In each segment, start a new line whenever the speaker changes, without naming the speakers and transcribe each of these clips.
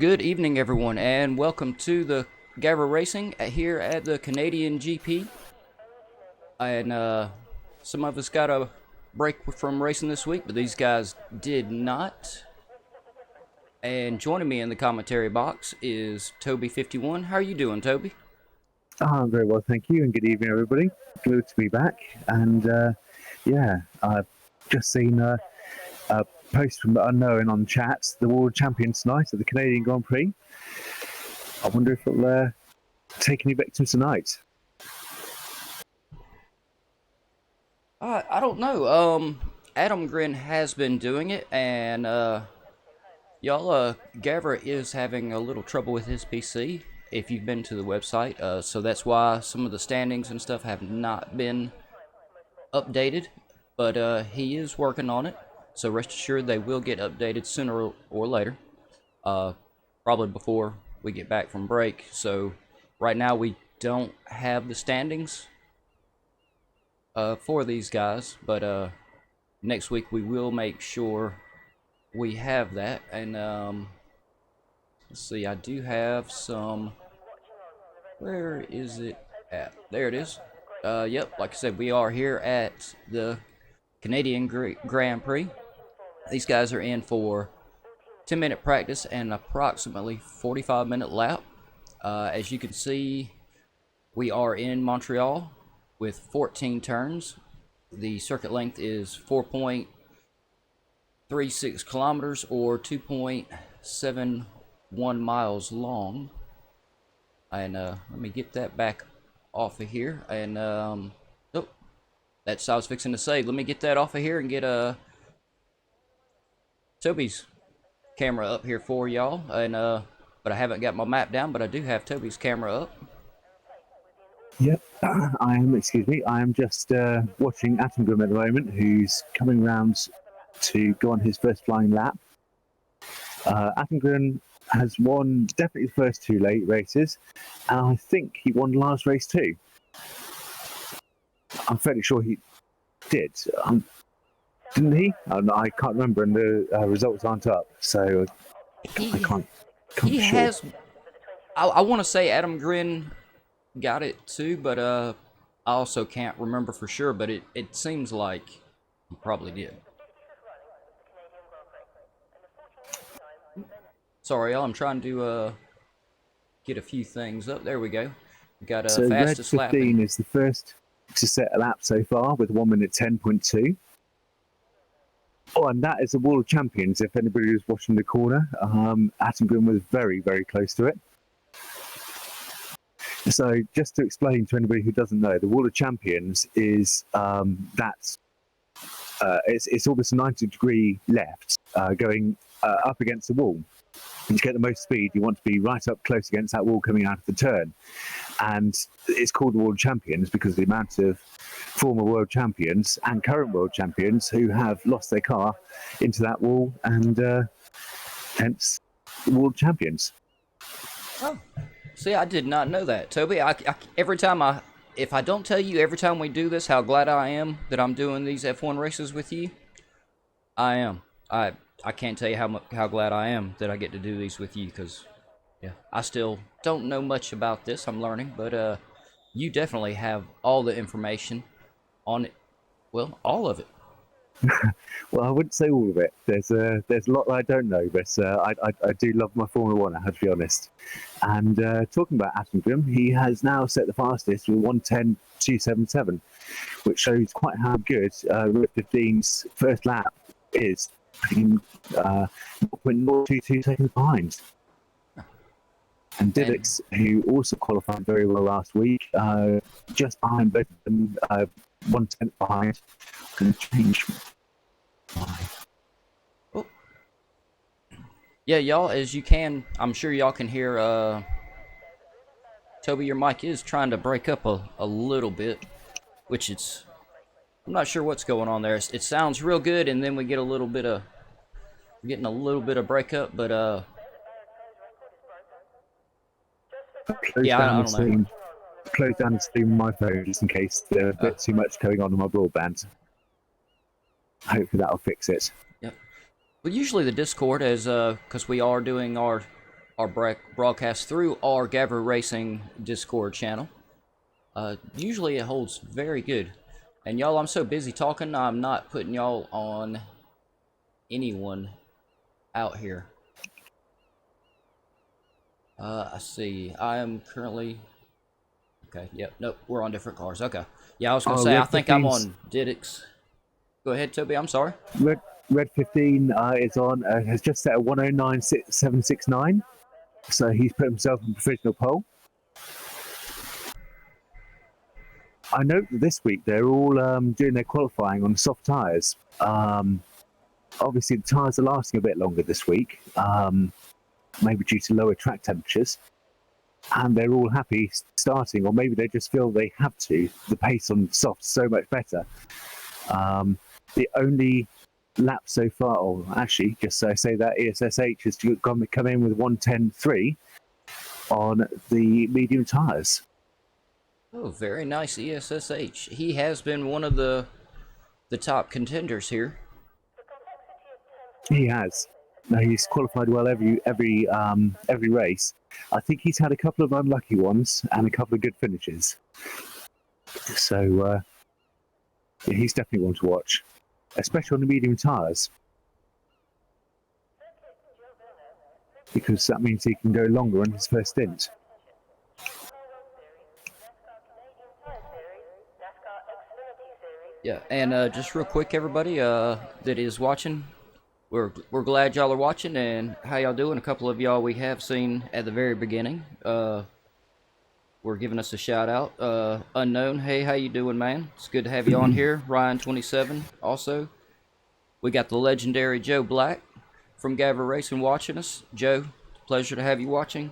Good evening, everyone, and welcome to the GAVRA Racing here at the Canadian GP. And some of us got a break from racing this week, but these guys did not. And joining me in the commentary box is Toby51. How are you doing, Toby?
I'm very well, thank you, and good evening, everybody. Good to be back. And yeah, I've just seen a post from the unknown on chat. The World Champions tonight at the Canadian Grand Prix. I wonder if it'll take any victims tonight.
I don't know. Adam Grin has been doing it, and y'all, GAVRA is having a little trouble with his PC. If you've been to the website, so that's why some of the standings and stuff have not been updated, but he is working on it, so rest assured they will get updated sooner or later, probably before we get back from break. So right now we don't have the standings for these guys, but next week we will make sure we have that. And let's see, I do have some. Where is it at? There it is. Yep, like I said, we are here at the Canadian Grand Prix. These guys are in for 10-minute practice and approximately 45-minute lap. As you can see, we are in Montreal with 14 turns. The circuit length is 4.36 kilometers or 2.71 miles long. And let me get that back off of here. And oh, that's what I was fixing to say. Let me get that off of here and get Toby's camera up here for y'all. And but I haven't got my map down, but I do have Toby's camera up.
Yep, I am. Excuse me. I am just watching Attingrim at the moment, who's coming round to go on his first flying lap. Attingrim has won definitely the first two late races, and I think he won the last race too. I'm fairly sure he did. Didn't he? I can't remember, and the results aren't up, so I can't.
He has. I want to say Adam Grin got it too, but I also can't remember for sure. But it seems like he probably did. Sorry, y'all. I'm trying to get a few things up. There we go. We got
so
fastest
Red 15 is the first to set a lap so far with 1 minute 10.2. Oh, and that is the World Champions. If anybody was watching the corner, Attingrim was very, very close to it. So, just to explain to anybody who doesn't know, the World Champions is it's almost a 90-degree left going up against the wall. And to get the most speed, you want to be right up close against that wall coming out of the turn. And it's called the World Champions because of the amount of former world champions and current world champions who have lost their car into that wall, and hence the World Champions.
Oh, see, I did not know that, Toby. Every time if I don't tell you every time we do this how glad I am that I'm doing these F1 races with you, I am. I can't tell you how glad I am that I get to do these with you, because yeah, I still don't know much about this. I'm learning, but you definitely have all the information on it. Well, all of it.
Well, I wouldn't say all of it. There's a lot that I don't know, but I do love my Formula One, I have to be honest. And talking about Attingrim, he has now set the fastest with 1:10.277, which shows quite how good Red 15's first lap is. 0.022 seconds behind. And Didix, who also qualified very well last week, just behind both of them, 1/10 behind. I'm going to change.
Oh. Yeah, y'all, as you can, I'm sure y'all can hear, Toby, your mic is trying to break up a little bit, which I'm not sure what's going on there. It sounds real good, and then we get we're getting a little bit of breakup, but yeah, I don't know.
Close down the stream on my phone just in case there's a bit too much going on my broadband. Hopefully that'll fix it.
Yep. Well, usually the Discord is because we are doing our our broadcast through our GAVRA Racing Discord channel. Usually it holds very good. And y'all, I'm so busy talking, I'm not putting y'all on anyone out here. I see. I am currently... Okay, yep, nope, we're on different cars. Okay. Yeah, I was going to say, I think I'm on Didix. Go ahead, Toby, I'm sorry.
Red 15 is on, has just set a 109.769. So he's put himself in provisional pole. I note that this week they're all doing their qualifying on soft tyres. Obviously, the tyres are lasting a bit longer this week, maybe due to lower track temperatures. And they're all happy starting, or maybe they just feel they have to. The pace on soft is so much better. The only lap so far, or actually, just so I say that, ESSH has come in with 1:10.3 on the medium tyres.
Oh, very nice ESSH. He has been one of the top contenders here.
He has. No, he's qualified well every race. I think he's had a couple of unlucky ones and a couple of good finishes. So yeah, he's definitely one to watch, especially on the medium tyres, because that means he can go longer on his first stint.
Yeah, and just real quick, everybody that is watching, we're glad y'all are watching, and how y'all doing? A couple of y'all we have seen at the very beginning. Were giving us a shout out. Unknown, hey, how you doing, man? It's good to have you on here. Ryan27 also. We got the legendary Joe Black from GAVRA Racing watching us. Joe, pleasure to have you watching.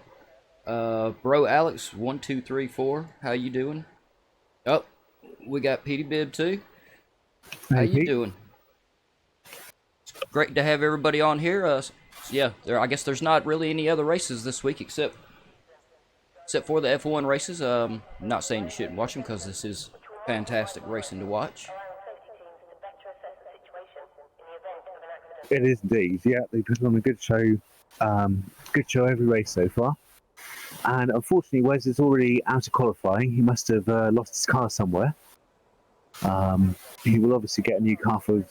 Bro Alex 1234, how you doing? Oh, we got Petey Bibb too. How you doing? It's great to have everybody on here. Yeah, I guess there's not really any other races this week except for the F1 races. I'm not saying you shouldn't watch them, because this is fantastic racing to watch.
It is indeed. Yeah, they put on a good show. Good show every race so far. And unfortunately, Wes is already out of qualifying. He must have lost his car somewhere. He will obviously get a new car for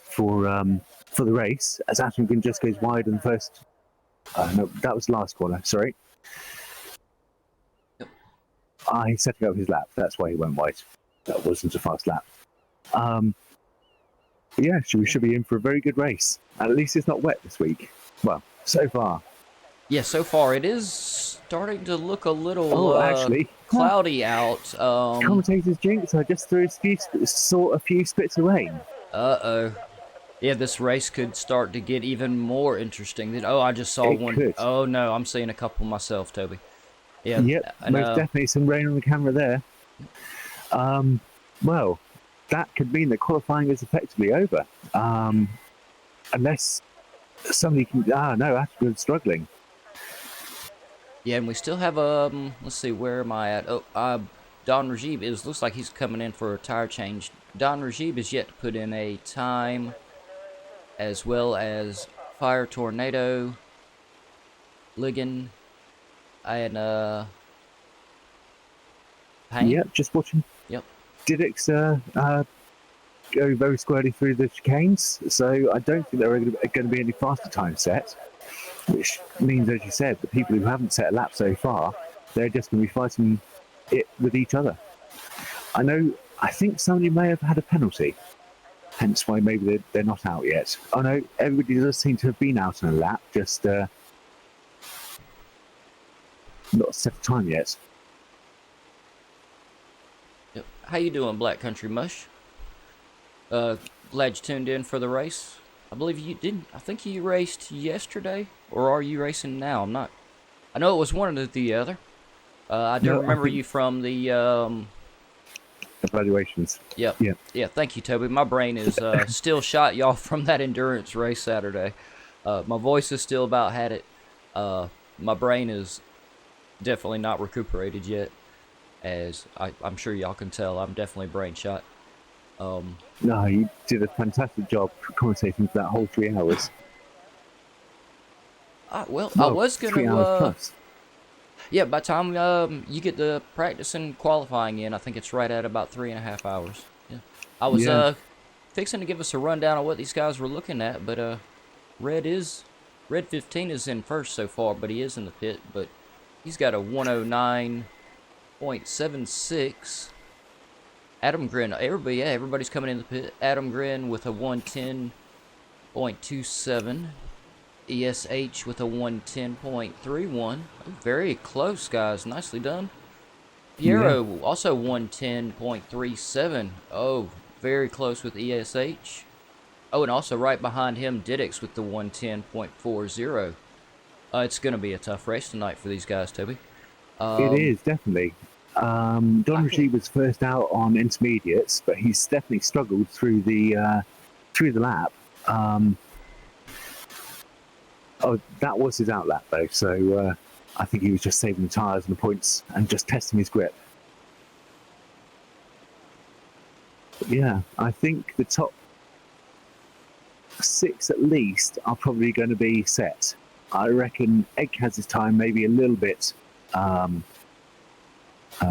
the race, as Attington just goes wide in the first. No, that was the last corner. Sorry.
Yep.
He's setting up his lap. That's why he went wide. That wasn't a fast lap. Yeah, we should be in for a very good race. At least it's not wet this week. Well, so far.
Yeah, so far it is starting to look a little
actually
cloudy out.
Commentator's jinx. I just saw a few spits of rain.
Uh-oh. Yeah, this race could start to get even more interesting. Oh, I just saw one.
Could.
Oh, no, I'm seeing a couple myself, Toby. Yeah.
Yep,
and,
most definitely some rain on the camera there. Well, that could mean that qualifying is effectively over. Unless somebody can... no, Ashford's struggling.
Yeah, and we still have, let's see, where am I at? Oh, Don Rajib looks like he's coming in for a tire change. Don Rajib is yet to put in a time, as well as Fire Tornado, Ligon, and, Payne.
Yep, just watching.
Yep.
Didix go very squarely through the chicanes, so I don't think there are going to be any faster time set, which means, as you said, the people who haven't set a lap so far, they're just going to be fighting it with each other. I think somebody may have had a penalty, hence why maybe they're not out yet. I know everybody does seem to have been out on a lap, just not set a time yet.
Yep. How you doing, Black Country Mush? Glad you tuned in for the race. I believe you didn't. I think you raced yesterday, or are you racing now? I'm not. I know it was one or the other. I do remember you from the
evaluations.
Yep. Yeah. Thank you, Toby. My brain is still shot, y'all, from that endurance race Saturday. My voice is still about had it. My brain is definitely not recuperated yet, as I'm sure y'all can tell. I'm definitely brain shot.
No, you did a fantastic job commentating for that whole 3 hours.
Well, I was going to Yeah, by the time you get the practice and qualifying in, I think it's right at about 3.5 hours. Yeah. I was
Yeah,
fixing to give us a rundown on what these guys were looking at, but Red is Red 15 is in first so far, but he is in the pit, but he's got a 109.76. Adam Grin, everybody's coming in the pit. Adam Grin with a 110.27. ESH with a 110.31. Very close, guys. Nicely done.
yeah.
Piero also 110.37. Oh, very close with ESH. Oh, and also right behind him, Didix with the 110.40. It's going to be a tough race tonight for these guys, Toby.
It is definitely. Don
I think.
Rajiv was first out on intermediates, but he's definitely struggled through the lap. Oh, that was his outlap though, so I think he was just saving the tyres and the points and just testing his grip. But yeah, I think the top 6 at least are probably going to be set. I reckon Egg has his time maybe a little bit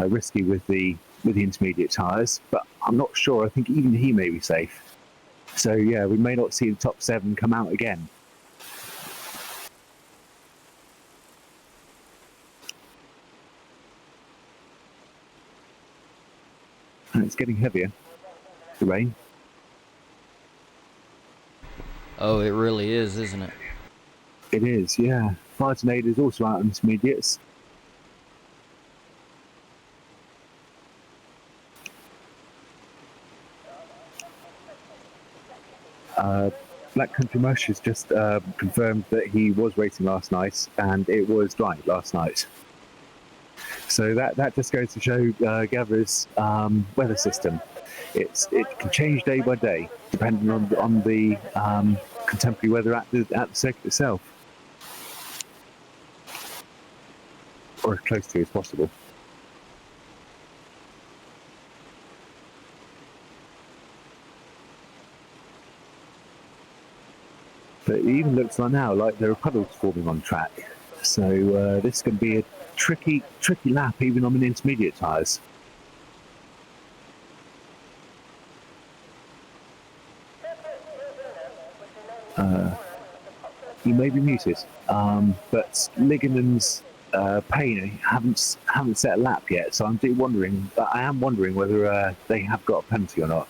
risky with the intermediate tyres, but I'm not sure. I think even he may be safe. So yeah, we may not see the top 7 come out again. And it's getting heavier, the rain.
Oh, it really is, isn't it?
It is, yeah. Fire Tornado is also out on intermediates. Black Country Mush has just confirmed that he was racing last night and it was dry last night. So that just goes to show GAVRA's weather system. It can change day by day depending on the contemporary weather at the circuit itself, or as close to as possible. But it even looks like now like there are puddles forming on track. So this can be a tricky lap even on the intermediate tyres. You may be muted, but Liganen's Payne haven't set a lap yet, so I am wondering whether they have got a penalty or not.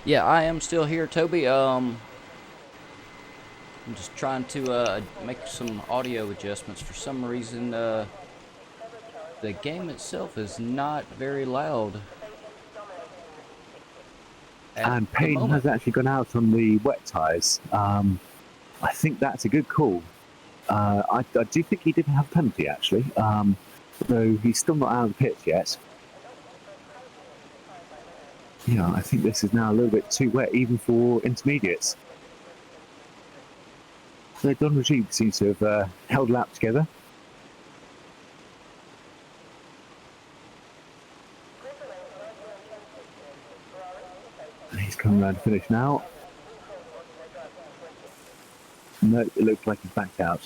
Yeah, I am still here, Toby. I'm just trying to make some audio adjustments. For some reason, the game itself is not very loud at
And
the
Payne
moment.
has actually gone out on the wet tyres. I think that's a good call. I do think he didn't have a penalty actually, though he's still not out of the pits yet. Yeah, I think this is now a little bit too wet, even for intermediates. So Don Rajiv seems to have held a lap together. And he's coming around to finish now. No, it looks like he's backed out.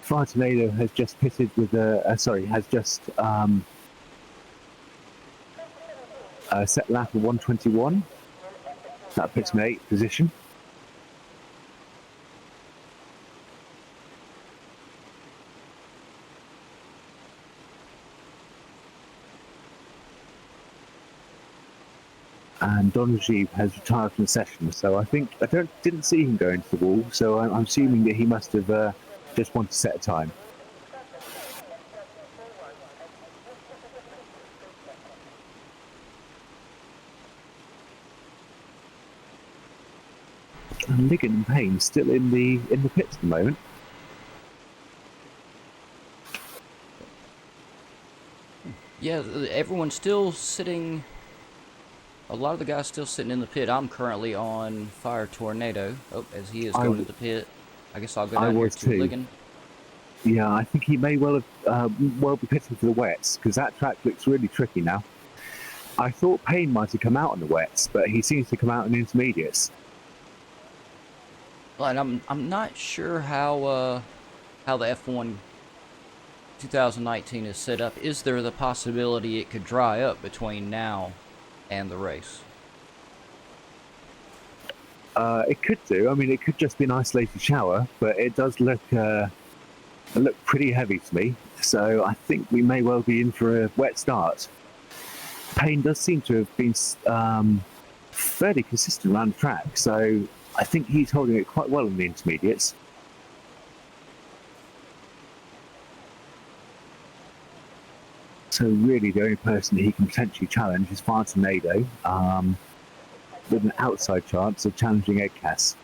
Fire Tornado has just pitted with has just set lap of 121. That puts him in 8th position. And Don Rajiv has retired from the session, so I didn't see him go into the wall, so I'm assuming that he must have just wanted to set a time. And Ligon and Payne still in the pits at the moment.
Yeah, everyone's still sitting a lot of the guys still sitting in the pit. I'm currently on Fire Tornado. Oh, as he is
I
going
w-
to the pit. I guess I'll go
I
down here
was
to
too.
Ligon.
Yeah, I think he may well have well be pitting for the wets, because that track looks really tricky now. I thought Payne might have come out on the wets, but he seems to come out in the intermediates.
Well, and I'm not sure how the F1 2019 is set up. Is there the possibility it could dry up between now and the race?
It could do. I mean, it could just be an isolated shower, but it does look pretty heavy to me. So I think we may well be in for a wet start. Payne does seem to have been fairly consistent around the track, so I think he's holding it quite well in the intermediates. So really the only person he can potentially challenge is Fire Tornado, with an outside chance of challenging Edcas.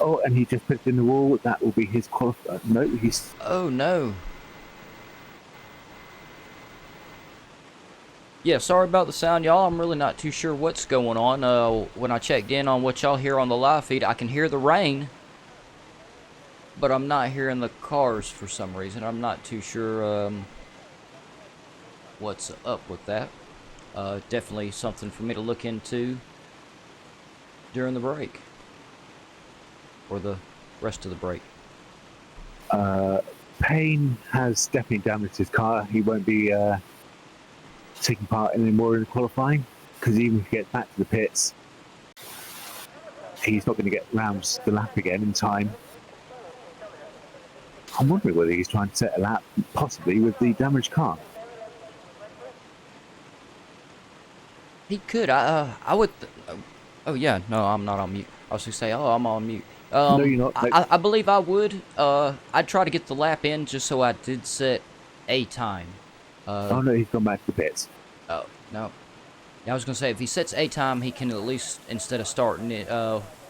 Oh, and he just put it in the wall. That will be his qualifier. No, he's...
Oh, no. Yeah, sorry about the sound, y'all. I'm really not too sure what's going on. When I checked in on what y'all hear on the live feed, I can hear the rain, but I'm not hearing the cars for some reason. I'm not too sure what's up with that. Definitely something for me to look into during the break, or the rest of the break.
Payne has definitely damaged his car. He won't be taking part anymore in the qualifying, because even if he gets back to the pits, he's not going to get round the lap again in time. I'm wondering whether he's trying to set a lap, possibly with the damaged car.
He could. I would. Oh yeah, no, I'm not on mute. I was gonna say, oh, I'm on mute.
No, you're not. No.
I believe I would. I'd try to get the lap in just so I did set a time.
Oh no, he's gone back to the pits.
Oh no. Yeah, I was gonna say if he sets a time, he can at least, instead of starting it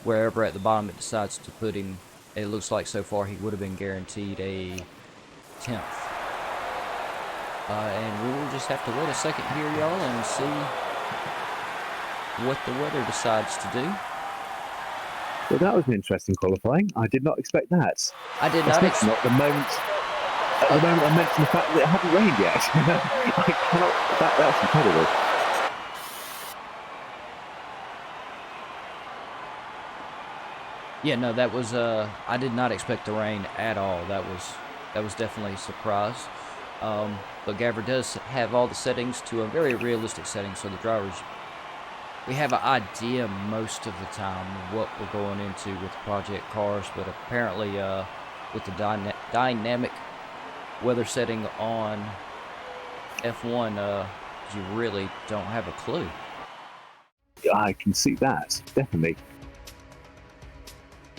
wherever at the bottom it decides to put him. It looks like so far he would have been guaranteed a 10th. And we will just have to wait a second here, y'all, and see what the weather decides to do.
Well, that was an interesting qualifying. I did not expect that.
I did not expect.
Not the moment. At the moment, I mentioned the fact that it hadn't rained yet. I cannot. That's incredible.
Yeah, no, that was. I did not expect the rain at all. That was definitely a surprise. But GAVRA does have all the settings to a very realistic setting, so the drivers, we have an idea most of the time what we're going into with the project cars, but apparently with the dynamic weather setting on F1, you really don't have a clue.
I can see that, definitely.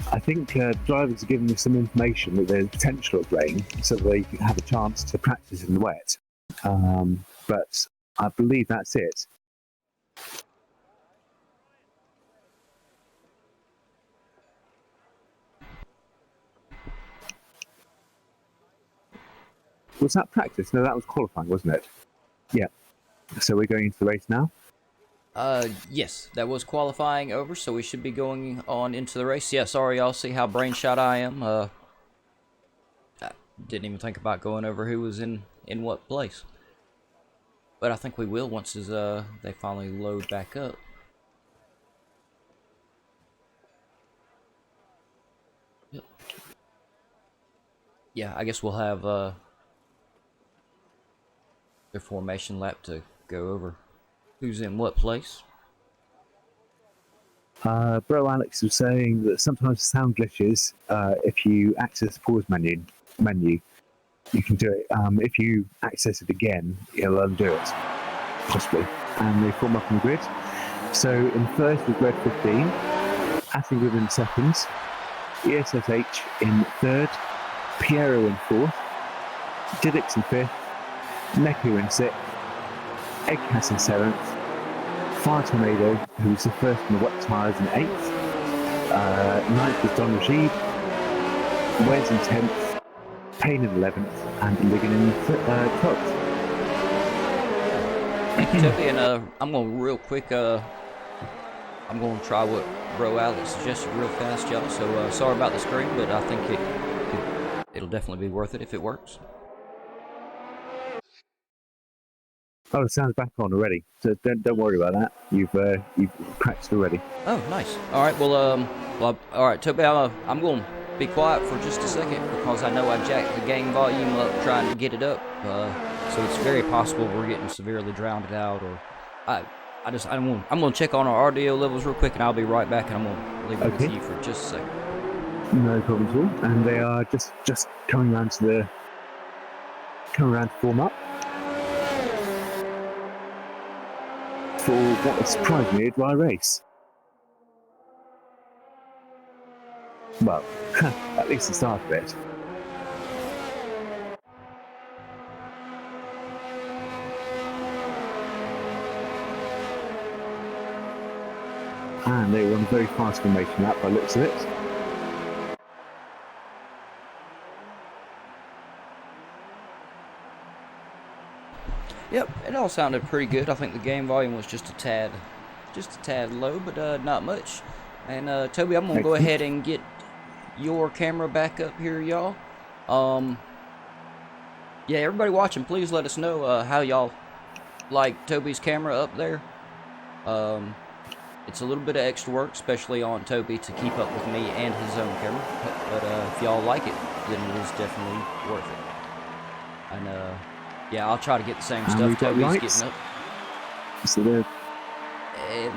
I think drivers are giving us some information that there's potential of rain so that they can have a chance to practice in the wet. But I believe that's it. Was that practice? No, that was qualifying, wasn't it? Yeah. So we're going into the race now?
Yes, that was qualifying over, so we should be going on into the race. Yeah, sorry, y'all, see how brain shot I am. I didn't even think about going over who was in what place. But I think we will once they finally load back up. Yep. Yeah, I guess we'll have their formation lap to go over who's in what place.
Bro Alex was saying that sometimes sound glitches. If you access the pause menu, you can do it. If you access it again, it'll undo it, possibly. And they form up on the grid. So in first was Red 15, Attington in second, ESSH in third, Piero in fourth, Diddix in fifth, Neku in sixth, Eggcast in seventh, Fire Tornado, who was the first in the wet tyres, in eighth, ninth was Don Rashid, Wes in 10th, Payne in 11th, and Ligon in 12th.
Thank you, Toby, and I'm going to real quick I'm going to try what Bro Alex suggested real fast, y'all. So sorry about the screen, but I think it'll definitely be worth it if it works.
Oh, the sound's back on already, so don't worry about that. You've practiced already.
Oh, nice. All right. Well, all right, Toby. I'm going to be quiet for just a second because I know I jacked the game volume up trying to get it up. So it's very possible we're getting severely drowned out, or I'm going to check on our audio levels real quick, and I'll be right back. And I'm going to leave it with you for just a second.
No problem at all. And they are just coming around to form up for what is surprisingly a dry race. Well, at least the start of it. And they were on a very fast formation lap by the looks of it.
Yep, it all sounded pretty good. I think the game volume was just a tad low, but not much. And Toby, I'm gonna go ahead and get your camera back up here, y'all. Yeah, everybody watching, please let us know how y'all like Toby's camera up there. It's a little bit of extra work, especially on Toby, to keep up with me and his own camera. But if y'all like it, then it is definitely worth it. And yeah, I'll try to get the same stuff Toby's getting up.
So there.
And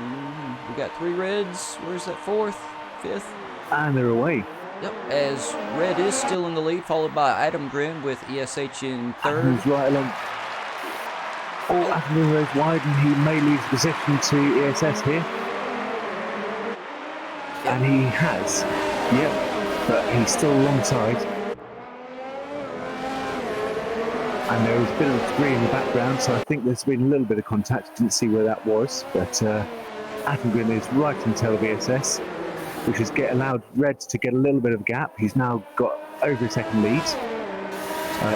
we got 3 reds. Where's that 4th, 5th?
And they're away.
Yep, as Red is still in the lead, followed by Adam Grin with ESH in 3rd.
He's right along. Oh, Adam Grin goes wide, and he may lose position to ESS here. Yep. And he has. Yep, but he's still alongside. And there was a bit of debris in the background, so I think there's been a little bit of contact. Didn't see where that was, but Adam Grin is right in tail of ESS, which has allowed Red to get a little bit of a gap. He's now got over a second lead.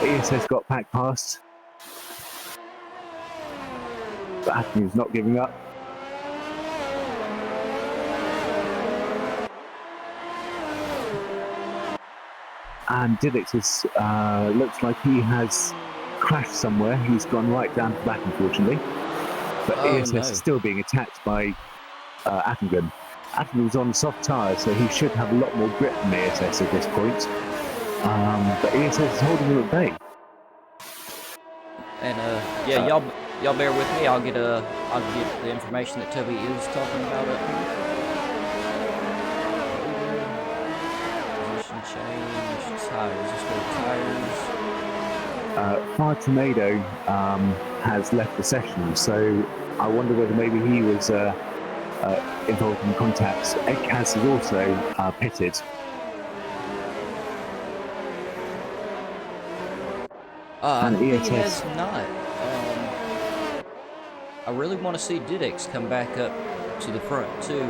ESS got back past, but Adam Grin's not giving up. And Didix looks like he has crashed somewhere. He's gone right down to the back, unfortunately. But ESS is still being attacked by Adam Grin. Adam Grin was on soft tyres, so he should have a lot more grip than ESS at this point. But ESS is holding him at bay. And
yeah, y'all bear with me. I'll get the information that Toby is talking about up here. Position change, tires. Let's go tires.
Fire Tornado has left the session, so I wonder whether maybe he was involved in contacts. Ekaz has also pitted.
And he has not. I really want to see Didix come back up to the front too.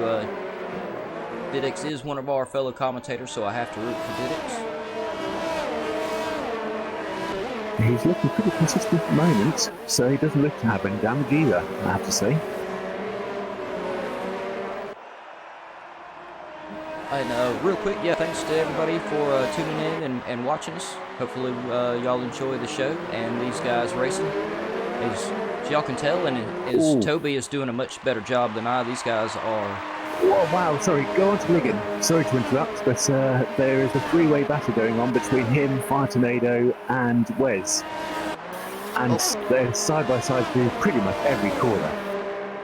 Didix is one of our fellow commentators, so I have to root for Didix.
He's looking pretty consistent at the moment, so he doesn't look to have any damage either, I have to say.
And real quick, yeah, thanks to everybody for tuning in and watching us. Hopefully y'all enjoy the show and these guys racing. As y'all can tell, and Toby is doing a much better job than I. These guys are...
Oh, wow, sorry, go on to Ligon. Sorry to interrupt, but there is a 3-way battle going on between him, Fire Tornado, and Wes. And they're side by side through pretty much every corner.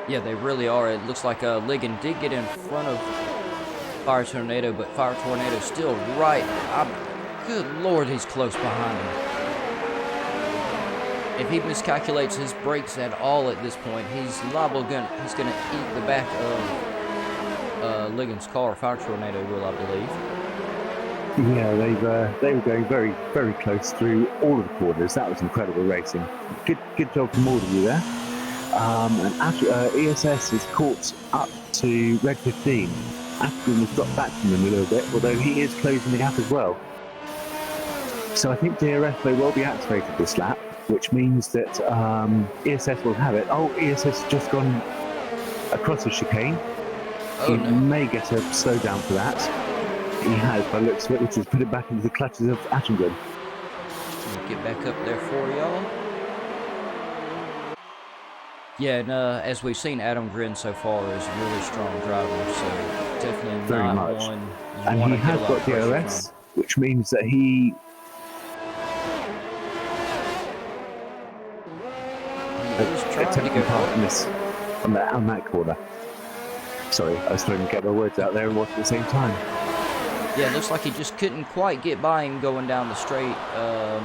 Yeah, they really are. It looks like Ligon did get in front of Fire Tornado, but Fire Tornado's still right. Good Lord, he's close behind him. If he miscalculates his brakes at all at this point, he's gonna eat the back of Ligon's car. Fire Tornado will, I believe.
Yeah, they were going very, very close through all of the corners. That was incredible racing. Good job from all of you there. And after ESS is caught up to Red 15. Ashton has dropped back from him a little bit, although he is closing the gap as well. So I think DRS may well be activated this lap, which means that ESS will have it. Oh, ESS has just gone across the chicane.
Oh,
he
no.
may get a slowdown for that. He has, by the looks of it, which has put it back into the clutches of Attengren.
Get back up there for y'all. Yeah, and as we've seen, Attengren so far is a really strong driver, so definitely
Very
not
much.
one you
And
want
he
to get
has
a lot
got
of pressure
DRS,
from.
which means that he
He's trying to go
past
for
this on that corner. Sorry, I was trying to get my words out there and watch at the same time.
Yeah, it looks like he just couldn't quite get by him going down the straight.
A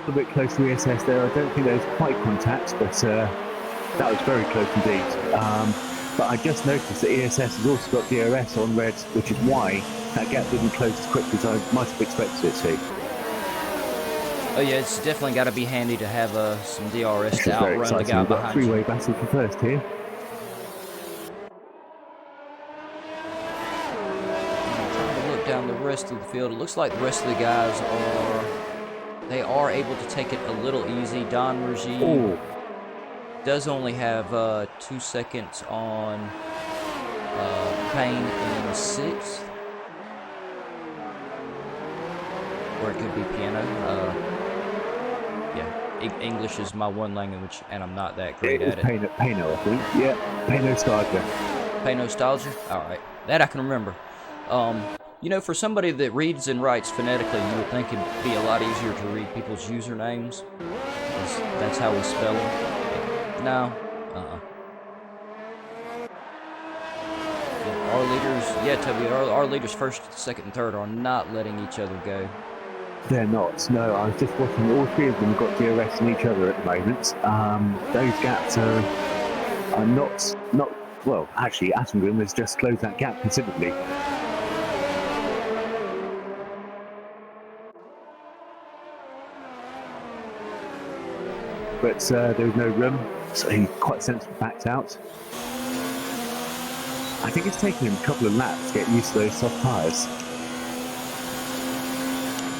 little bit close to ESS there. I don't think there was quite contact, but that was very close indeed. But I just noticed that ESS has also got DRS on red, which is why that gap didn't close as quickly as I might have expected it to.
Oh yeah, it's definitely got to be handy to have some DRS to
Very
outrun the
exciting.
guy
We've got a
behind
three-way
you.
battle for first here.
Trying to look down the rest of the field. It looks like the rest of the guys are able to take it a little easy. Don Rajiv does only have 2 seconds on Payne in 6th. Or it could be piano. Yeah, English is my one language, and I'm not that great at it.
Payno, I think. Yeah, Pay Nostalgia.
Pay Nostalgia? Alright, that I can remember. You know, for somebody that reads and writes phonetically, you would think it'd be a lot easier to read people's usernames. That's how we spell them. No. Yeah, our leaders, Toby, our leaders first, second, and third are not letting each other go.
They're not. No, I was just watching. All three of them got DRS in each other at the moment. Those gaps are not well. Actually, Attengren has just closed that gap considerably. But there was no room, so he quite sensibly backed out. I think it's taken him a couple of laps to get used to those soft tyres.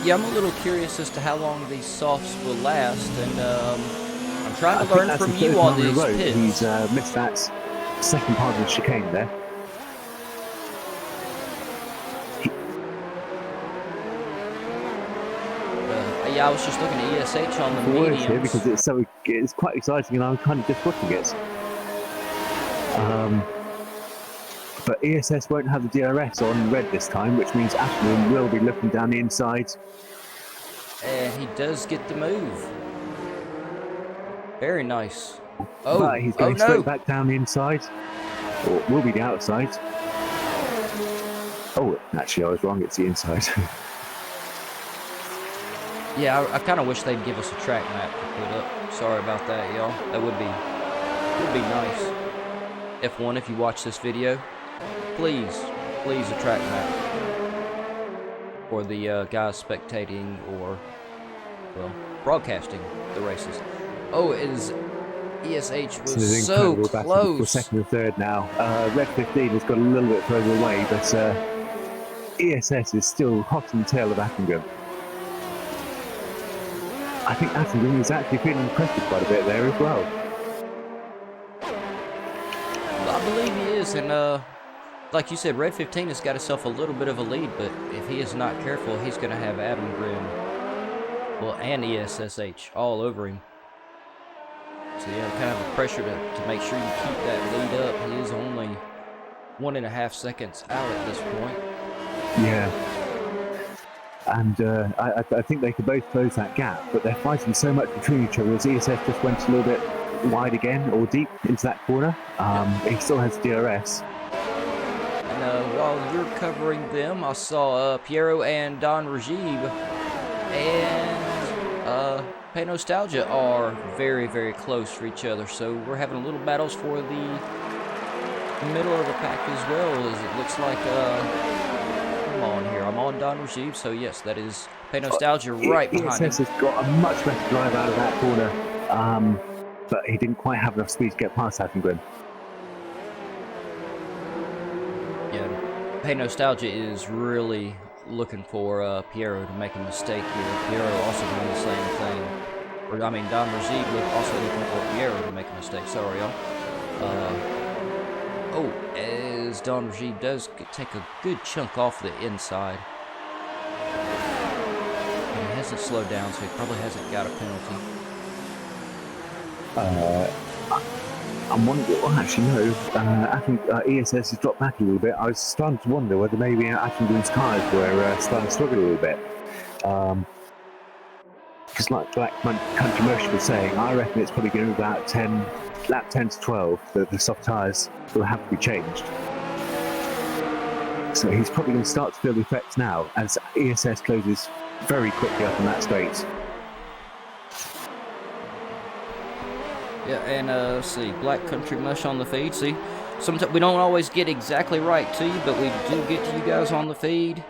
Yeah, I'm a little curious as to how long these softs will last, and I'm trying to learn from you on these pits.
He's missed that second part of the chicane there.
Yeah, I was just looking at ESH on the mediums.
Here because it's quite exciting, and I'm kind of just watching it. But ESS won't have the DRS on red this time, which means Attengren will be looking down the inside.
And he does get the move. Very nice.
But he's going straight back down the inside. Or will be the outside. Oh, actually, I was wrong. It's the inside.
Yeah, I kind of wish they'd give us a track map to put up. Sorry about that, y'all. That would be nice. F1, if you watch this video, please a track map for the guys spectating or, well, broadcasting the races. Oh, ESH was so close.
For second and third now. Red 15 has got a little bit further away, but ESS is still hot in the tail of Attengren. I think Attengren is actually feeling pressured quite a bit there as well.
I believe he is, and like you said, Red 15 has got himself a little bit of a lead, but if he is not careful, he's going to have Attengren, well, and ESSH all over him. So yeah, kind of a pressure to make sure you keep that lead up. He is only 1.5 seconds out at this point.
Yeah. And I think they could both close that gap, but they're fighting so much between each other as ESS just went a little bit wide again, or deep into that corner. He still has DRS.
And while you're covering them, I saw Piero and Don Rajiv and Pay Nostalgia are very, very close for each other. So we're having little battles for the middle of the pack as well, as it looks like I'm on here. I'm on Don Rajiv, so yes, that is Pay Nostalgia right behind him.
ESS has got a much better drive out of that corner, but he didn't quite have enough speed to get past Attengren.
Yeah, Pay Nostalgia is really looking for Piero to make a mistake here. Piero also doing the same thing. Or, I mean, Don Rajiv also looking for Piero to make a mistake. Sorry, y'all. as Don Regime does take a good chunk off the inside. And he hasn't slowed down, so he probably hasn't got a penalty.
I'm wondering, well, actually, no. I think ESS has dropped back a little bit. I was starting to wonder whether maybe Attenborough's tyres were starting to struggle a little bit. Because like Black Country Motion was saying, I reckon it's probably going to be about lap 10 to 12, the soft tyres will have to be changed. So he's probably going to start to feel the effects now as ESS closes very quickly up on that straight.
Yeah, and let's see, Black Country Mush on the feed. See, sometimes we don't always get exactly right to you, but we do get to you guys on the feed.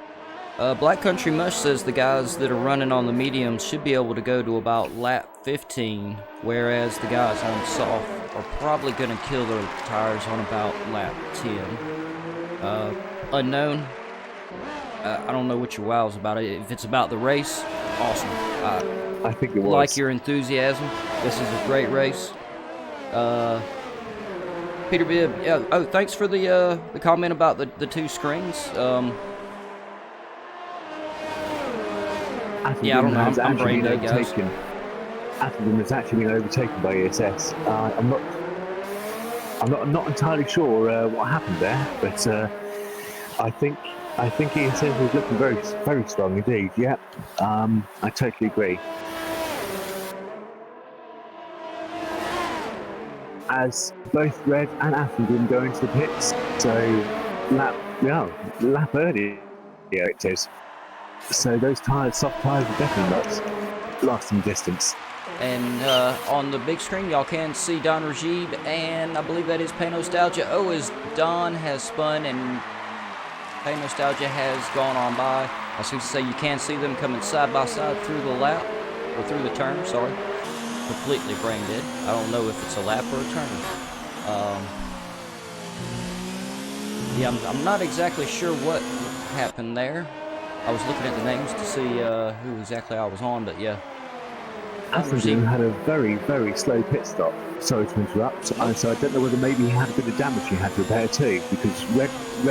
Black Country Mush says the guys that are running on the mediums should be able to go to about lap 15, whereas the guys on soft are probably going to kill their tires on about lap 10. Unknown, I don't know what your wow's about it. If it's about the race, awesome.
I think it was.
Like your enthusiasm. This is a great race. Peter Bibb, yeah. Oh, thanks for the comment about the two screens. Yeah, I don't know. I'm brain dead, guys.
Attenborough has actually been overtaken by ESS. I'm not entirely sure what happened there, but I think ESS is looking very, very strong indeed. Yeah, I totally agree. As both Red and Attenborough go into the pits, so lap early, yeah, it is. So those tyres, soft tyres, are definitely not lasting distance.
And on the big screen, y'all can see Don Rajib, and I believe that is Pay Nostalgia. Oh, as Don has spun and Pay Nostalgia has gone on by. I was going to say you can see them coming side by side through the lap, or through the turn, sorry. Completely brain dead. I don't know if it's a lap or a turn. Yeah, I'm not exactly sure what happened there. I was looking at the names to see who exactly I was on, but yeah.
Attenborough had a very, very slow pit stop. Sorry to interrupt. So I don't know whether maybe he had a bit of damage he had to repair too, because Red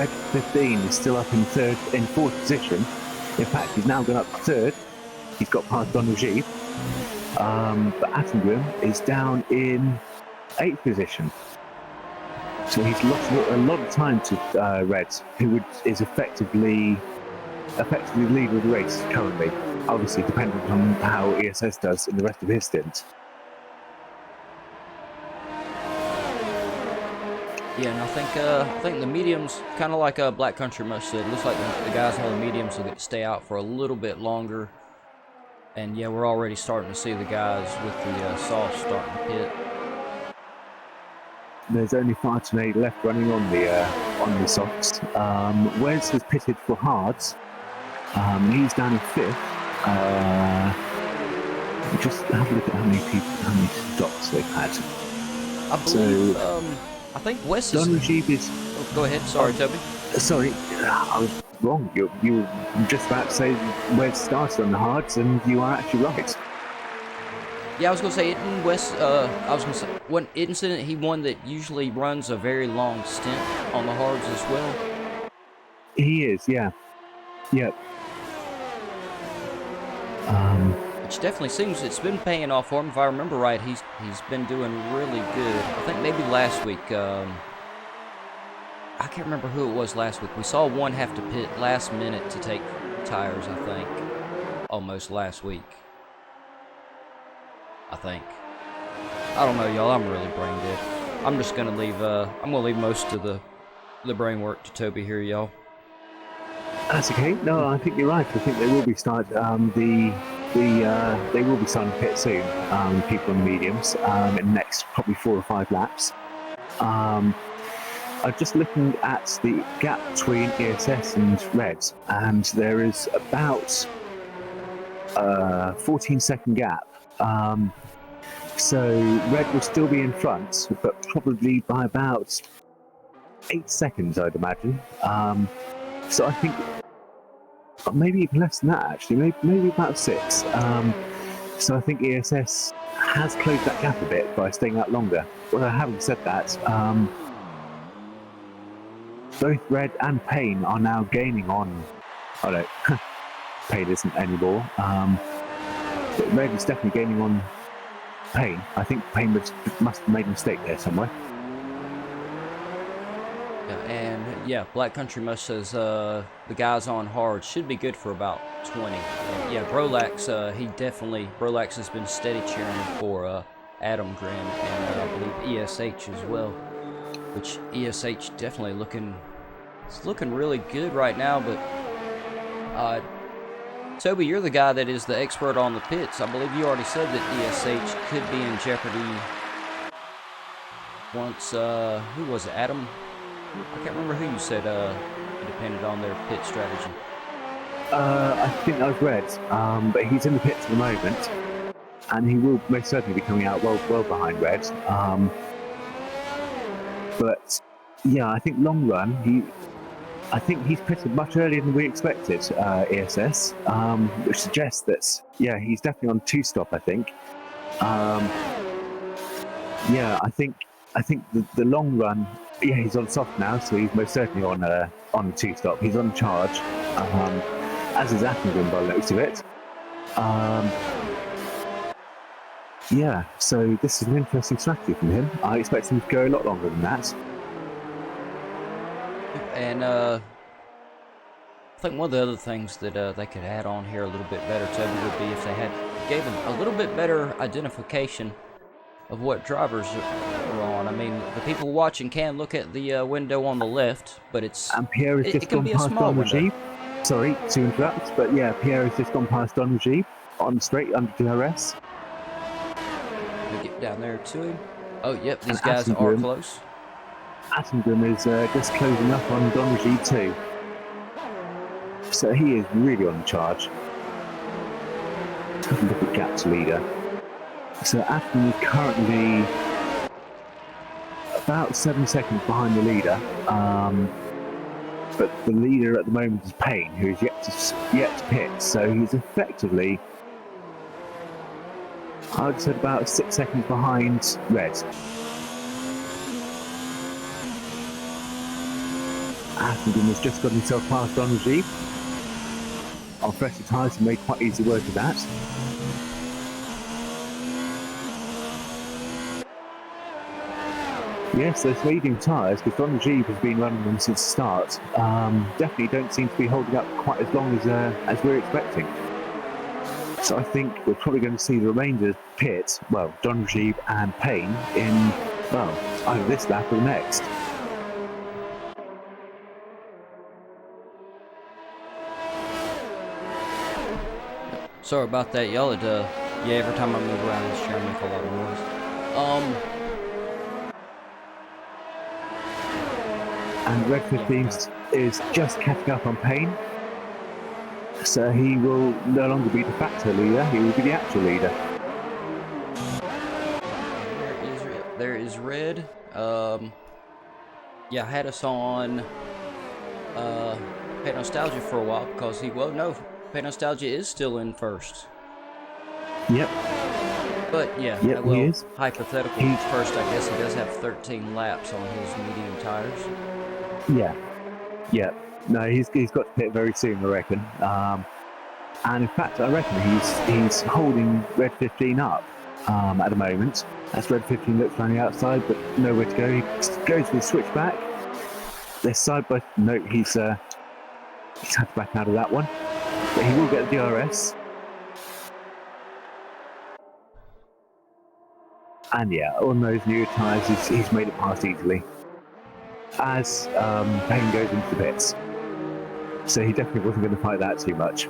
15 is still up in fourth position. In fact, he's now gone up to third. He's got past Don Rajib. But Attenborough is down in 8th position. So he's lost a lot of time to Red, who is effectively leader of the race currently. Obviously dependent on how ESS does in the rest of his stint.
Yeah, and I think the mediums, kind of like Black Country Mush said, looks like the guys on the mediums will get to stay out for a little bit longer. And yeah, we're already starting to see the guys with the soft starting to pit.
There's only Fartonade left running on the softs. Wes has pitted for hards. He's down in 5th. Just have a look at how many stops they've had.
I believe, I think Wes is...
Don Rajib is...
Oh, go ahead, sorry, Toby.
Sorry, I was wrong. You were just about to say Wes started on the hards, and you are actually right.
Yeah, I was going to say, isn't Wes, one incident he won that usually runs a very long stint on the hards as well?
He is, yeah. Yep.
Which definitely seems it's been paying off for him. If I remember right, he's been doing really good. I think maybe last week, I can't remember who it was last week. We saw one have to pit last minute to take tires, I think, almost last week. I think. I don't know, y'all. I'm really brain dead. I'm just gonna leave. I'm gonna leave most of the brain work to Toby here, y'all.
That's okay. No, I think you're right. I think they will be they will be starting to pit soon. People on the mediums in the next probably 4 or 5 laps. I'm just looking at the gap between ESS and Red, and there is about 14-second gap. So Red will still be in front, but probably by about 8 seconds, I'd imagine. So I think maybe even less than that, actually. Maybe about 6. So I think ESS has closed that gap a bit by staying out longer. Well, having said that, both Red and Payne are now gaining on. Oh no, Payne isn't anymore. But Red is definitely gaining on Payne. I think Payne must have made a mistake there somewhere.
Yeah, and yeah, Black Country Mush says the guys on hard should be good for about 20. And yeah, Brolax, Brolax has been steady cheering for Adam Grin and I believe ESH as well. Which ESH definitely looking really good right now, but Toby, you're the guy that is the expert on the pits. I believe you already said that ESH could be in jeopardy once, who was it, Adam? I can't remember who you said it depended on their pit strategy.
I think that was Red, but he's in the pits at the moment, and he will most certainly be coming out well behind Red. But yeah, I think long run, I think he's pitted much earlier than we expected, ESS, which suggests that, yeah, he's definitely on two-stop, I think. Yeah, I think the long run, yeah, he's on soft now, so he's most certainly on the two-stop. He's on charge, as is Atkinson by the looks of it. Yeah, so this is an interesting strategy from him. I expect him to go a lot longer than that.
And I think one of the other things that they could add on here a little bit better, Toby, would be if they gave him a little bit better identification of what drivers are on. I mean, the people watching can look at the window on the left, but
And Pierre has just gone past Don Rajiv. Sorry to interrupt, but yeah, Pierre has just gone past Don Rajiv on straight under DRS.
Get down there to him. Oh, yep, these guys are close.
Attingham is just closing up on Don Rajiv too. So he is really on charge. Let's have a look at gap to leader. So Attingham is currently about 7 seconds behind the leader. But the leader at the moment is Payne, who is yet to pit. So he's effectively, I would say, about 6 seconds behind Red. Atkinson has just got himself past Don Rajiv. On fresher tyres, he made quite easy work of that. Yes, those medium tyres, because Don Rajiv has been running them since the start, definitely don't seem to be holding up quite as long as we're expecting. So I think we're probably going to see the remainder of pit, well, Don Rajiv and Payne in, well, either this lap or the next.
Sorry about that, y'all. Yeah, every time I move around, this chair makes a lot of noise.
And Red 15 is just catching up on Payne. So he will no longer be de facto leader, he will be the actual leader.
There is Red. Yeah, had us on Pay Nostalgia for a while because Pay Nostalgia is still in first.
Yep.
But yeah,
yep,
well,
he is.
Hypothetical, he's first. I guess he does have 13 laps on his medium tires.
Yeah. Yeah. No, he's got to pit very soon, I reckon. And in fact, I reckon he's holding Red 15 up at the moment. As Red 15 looks around the outside, but nowhere to go. He goes for the switchback. They're side by. No, he's had to back out of that one, but he will get the DRS. And yeah, on those new tyres, he's made it past easily. As Payne goes into the pits. So he definitely wasn't going to fight that too much.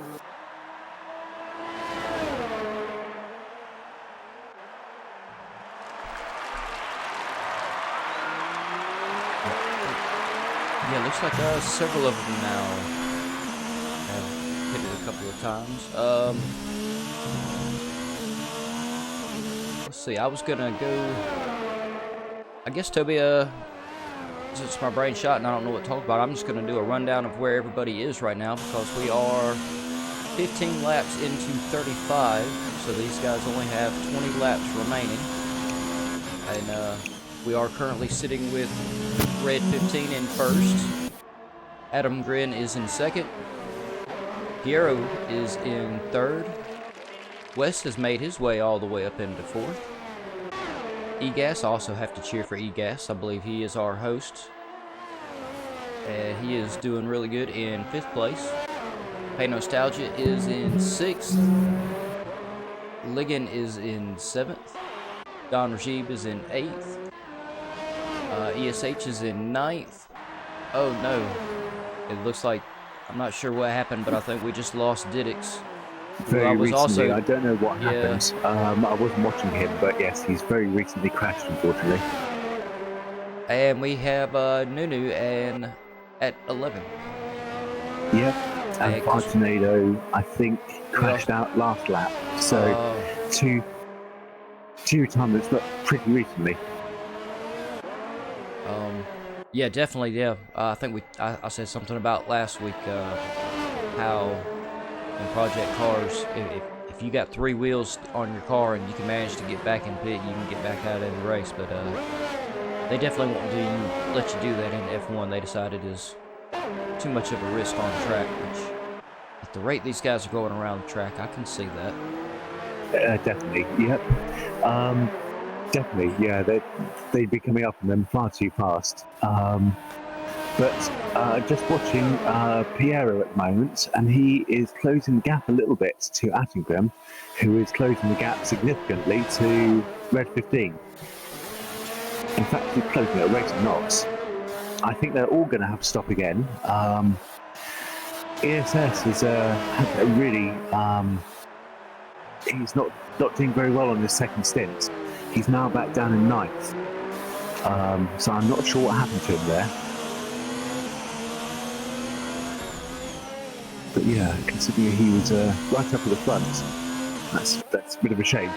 Yeah, looks like several of them now have hit it a couple of times. Let's see, I was gonna go, I guess, Toby, since my brain shot and I don't know what to talk about, I'm just gonna do a rundown of where everybody is right now because we are 15 laps into 35, so these guys only have 20 laps remaining. And we are currently sitting with Red 15 in first, Adam Grin is in second. Piero is in third. Wes has made his way all the way up into fourth. Egas, also have to cheer for Egas. I believe he is our host. And he is doing really good in fifth place. Pay Nostalgia is in sixth. Ligon is in seventh. Don Rajib is in eighth. ESH is in ninth. Oh no. It looks like, I'm not sure what happened, but I think we just lost Diddix.
Very recently, I don't know what happened. I wasn't watching him, but yes, he's very recently crashed, unfortunately.
And we have Nunu and at 11.
Yep, and Fartonado, I think, crashed out last lap. So two retirements, but pretty recently.
Yeah, definitely. Yeah, I think I said something about last week how in Project Cars, if you got 3 wheels on your car and you can manage to get back in pit, you can get back out in the race. But they definitely won't let you do that in F1. They decided is too much of a risk on the track, which at the rate these guys are going around the track, I can see that.
Definitely, yep. Definitely, yeah. They'd be coming up on them far too fast. But just watching Piero at the moment, and he is closing the gap a little bit to Attingham, who is closing the gap significantly to Red 15. In fact, he's closing at a rate of knots. I think they're all going to have to stop again. ESS is really... he's not doing very well on his second stint. He's now back down in ninth. So I'm not sure what happened to him there. But yeah, considering he was right up at the front, that's a bit of a shame.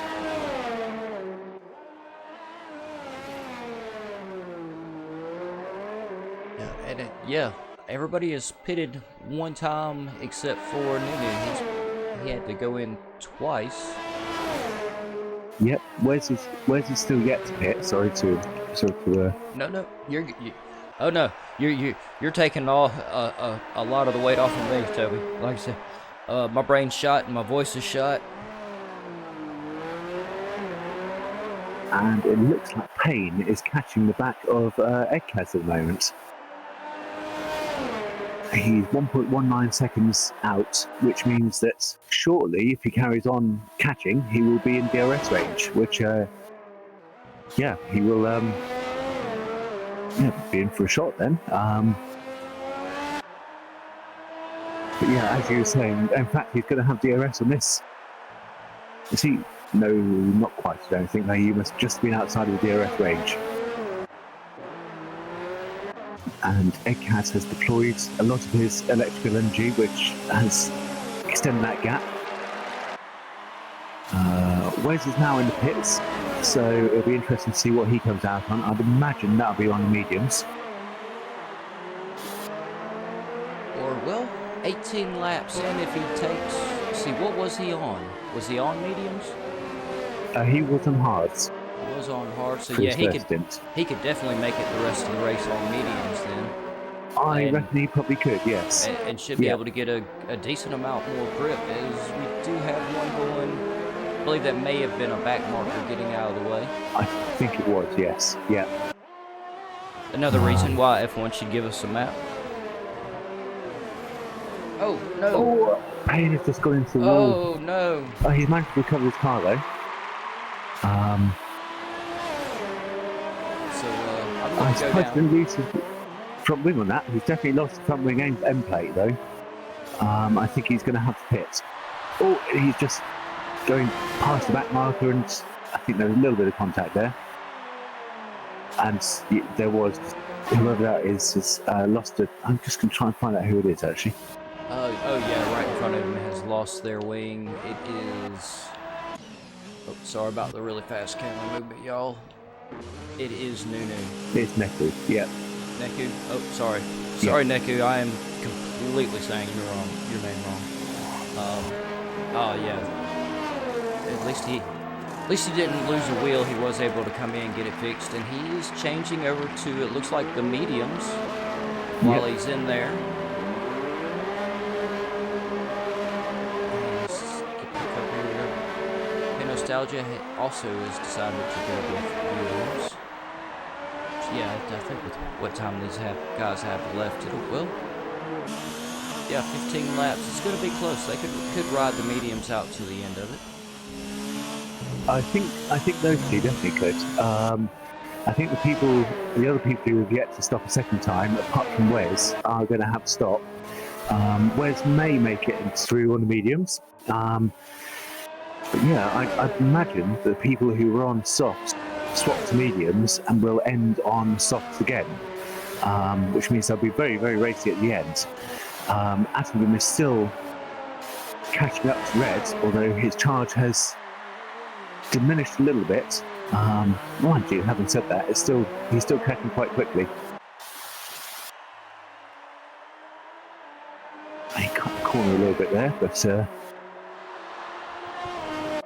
Yeah, everybody is pitted one time except for Nunu. He had to go in twice.
Yep, Wes is still yet to pit. Sorry to.
No, you're taking all a lot of the weight off of me, Toby. Like I said, my brain's shot and my voice is shot.
And it looks like Payne is catching the back of Edkaz at the moment. He's 1.19 seconds out, which means that shortly, if he carries on catching, he will be in DRS range, which, yeah, he will be in for a shot then. But yeah, as you were saying, in fact, he's going to have DRS on this. Is he? No, not quite, I don't think. No, you must just been outside of the DRS range. And Edkaz has deployed a lot of his electrical energy, which has extended that gap. Wes is now in the pits, so it'll be interesting to see what he comes out on. I'd imagine that'll be on the mediums.
Or, well, 18 laps in if he takes... See, what was he on? Was he on mediums?
He was on hards.
He was on hard, so yeah, he could definitely make it the rest of the race on mediums then.
I reckon he probably could, yes.
And should be able to get a decent amount more grip, as we do have one going... I believe that may have been a back marker getting out of the way.
I think it was, yes. Yeah.
Another reason why F1 should give us a map. Oh, no.
Oh, Payne has just gone into the wall.
Oh, no.
Oh, he's managed to recover his car, though. I suppose he didn't lose his front wing on that. He's definitely lost the front wing end plate, though. I think he's going to have to pit. Oh, he's just going past the back marker, and I think there was a little bit of contact there. And there was, whoever that is has lost it. I'm just going to try and find out who it is, actually.
Oh yeah, right in front of him has lost their wing. It is... Oh, sorry about the really fast camera movement, y'all. It is Nunu.
It's Neku, yeah.
Neku? Oh, sorry. Sorry, yeah. Neku, I am completely saying your name wrong. Oh, yeah. At least he didn't lose a wheel. He was able to come in and get it fixed, and he is changing over to, it looks like, the mediums while he's in there. Nostalgia also has decided to go with Williams. Yeah, I think with what time these guys have left, yeah, 15 laps. It's going to be close. They could ride the mediums out to the end of it.
I think those two definitely could. I think the other people who have yet to stop a second time, apart from Wes, are going to have to stop. Wes may make it through on the mediums. But yeah, I'd imagine that the people who were on softs swap to mediums and will end on softs again, which means they'll be very, very racy at the end. Attendon is still catching up to Red, although his charge has diminished a little bit. Mind you, having said that, he's still catching quite quickly. He cut the corner a little bit there, but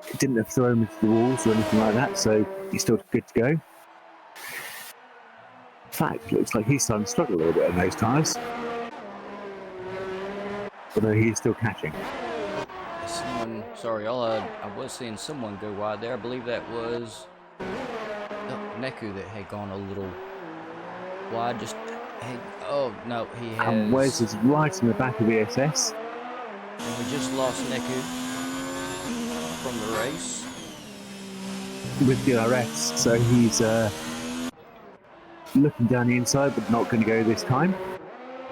it didn't have thrown him into the walls or anything like that, so he's still good to go. In fact, it looks like he's starting to struggle a little bit on those tyres, although he is still catching.
Sorry, I was seeing someone go wide there. I believe that was Neku that had gone a little wide. Oh no, he has.
And Wes is right in the back of ESS.
And we just lost Neku from the race
with DRS, so he's looking down the inside, but not going to go this time.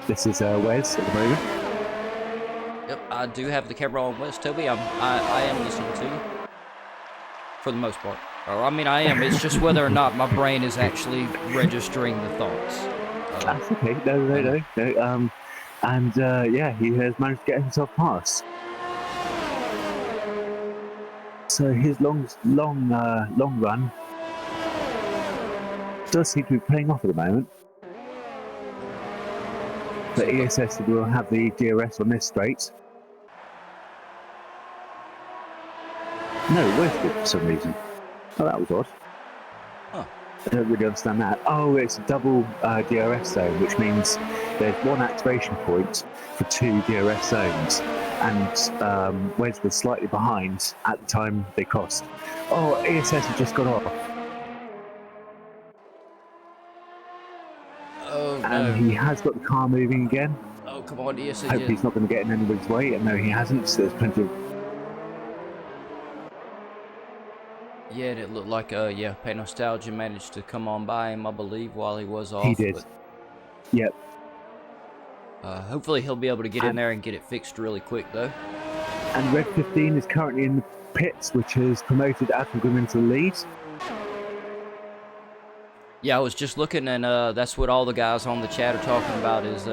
This is Wes at the moment.
Yep, I do have the camera on Wes, Toby. I am listening to you for the most part. Or I mean, I am. It's just whether or not my brain is actually registering the thoughts.
That's okay. No. And yeah, he has managed to get himself past. So his long run does seem to be paying off at the moment. But ESS will have the DRS on this straight. No, where's it for some reason? Oh, that was odd.
Huh.
I don't really understand that. Oh, it's a double DRS zone, which means there's one activation point for 2 DRS zones. And Wes was slightly behind at the time they crossed. Oh, ESS had just got off.
Oh,
and he has got the car moving again.
Oh, come on, ESS.
Hopefully he's not going to get in anybody's way. And no, he hasn't. So there's plenty of...
Yeah, and it looked like, yeah, Pay Nostalgia managed to come on by him, I believe, while he was off.
He did.
But,
yep.
Hopefully he'll be able to get in there and get it fixed really quick, though.
And Red 15 is currently in the pits, which has promoted Adam Grimm into the lead.
Yeah, I was just looking, and that's what all the guys on the chat are talking about, is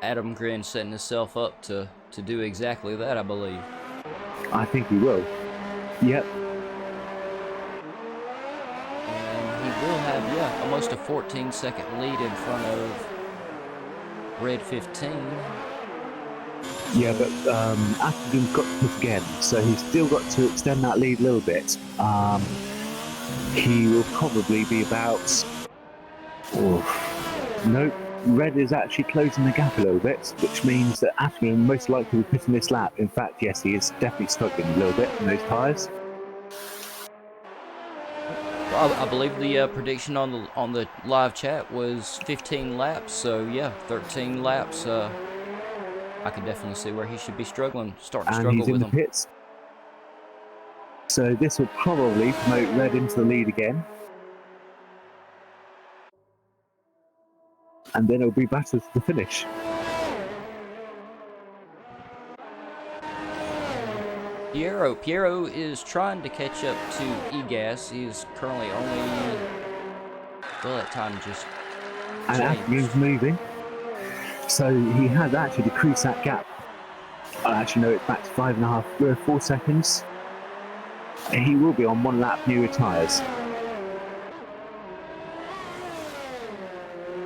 Adam Grimm setting himself up to do exactly that, I believe.
I think he will. Yep.
And he will have, yeah, almost a 14-second lead in front of Red 15.
Yeah, but Atkin's got to push again, so he's still got to extend that lead a little bit. He will probably be about... Nope, Red is actually closing the gap a little bit, which means that Atkin most likely will be putting this lap. In fact, yes, he is definitely struggling a little bit in those tyres.
Well, I believe the prediction on the live chat was 15 laps, so yeah, 13 laps. I can definitely see where he should be starting to struggle with him.
And he's in the pits. So this will probably promote Red into the lead again. And then it'll be battle to the finish.
Piero is trying to catch up to Egas. He's currently only... Well, that time just
changed. And Atkin's moving. So he has actually decreased that gap. I actually know it's back to 5.5, 4 seconds. He will be on 1 lap newer tyres.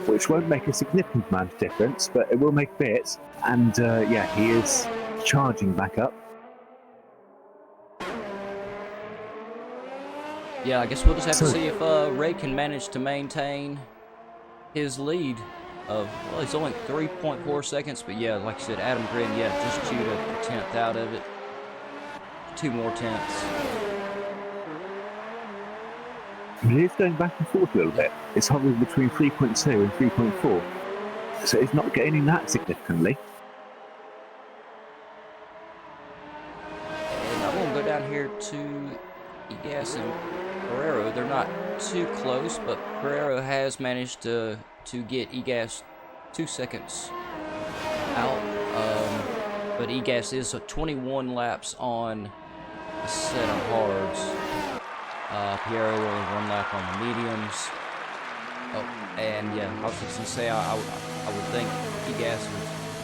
Which won't make a significant amount of difference, but it will make a bit. And yeah, he is charging back up.
Yeah, I guess we'll just have to see if Ray can manage to maintain his lead of, well, he's only 3.4 seconds, but yeah, like I said, Adam Grimm, yeah, just chewed a tenth out of it. 2 more tenths.
It is going back and forth a little bit. It's hovering between 3.2 and 3.4. So it's not gaining that significantly.
And I'm going to go down here to Egas and Guerrero. They're not too close, but Guerrero has managed to get Egas 2 seconds out. But Egas is 21 laps on a set of hards. Piero only 1 lap on the mediums. Oh, and yeah, I was just going to say, I would think Egas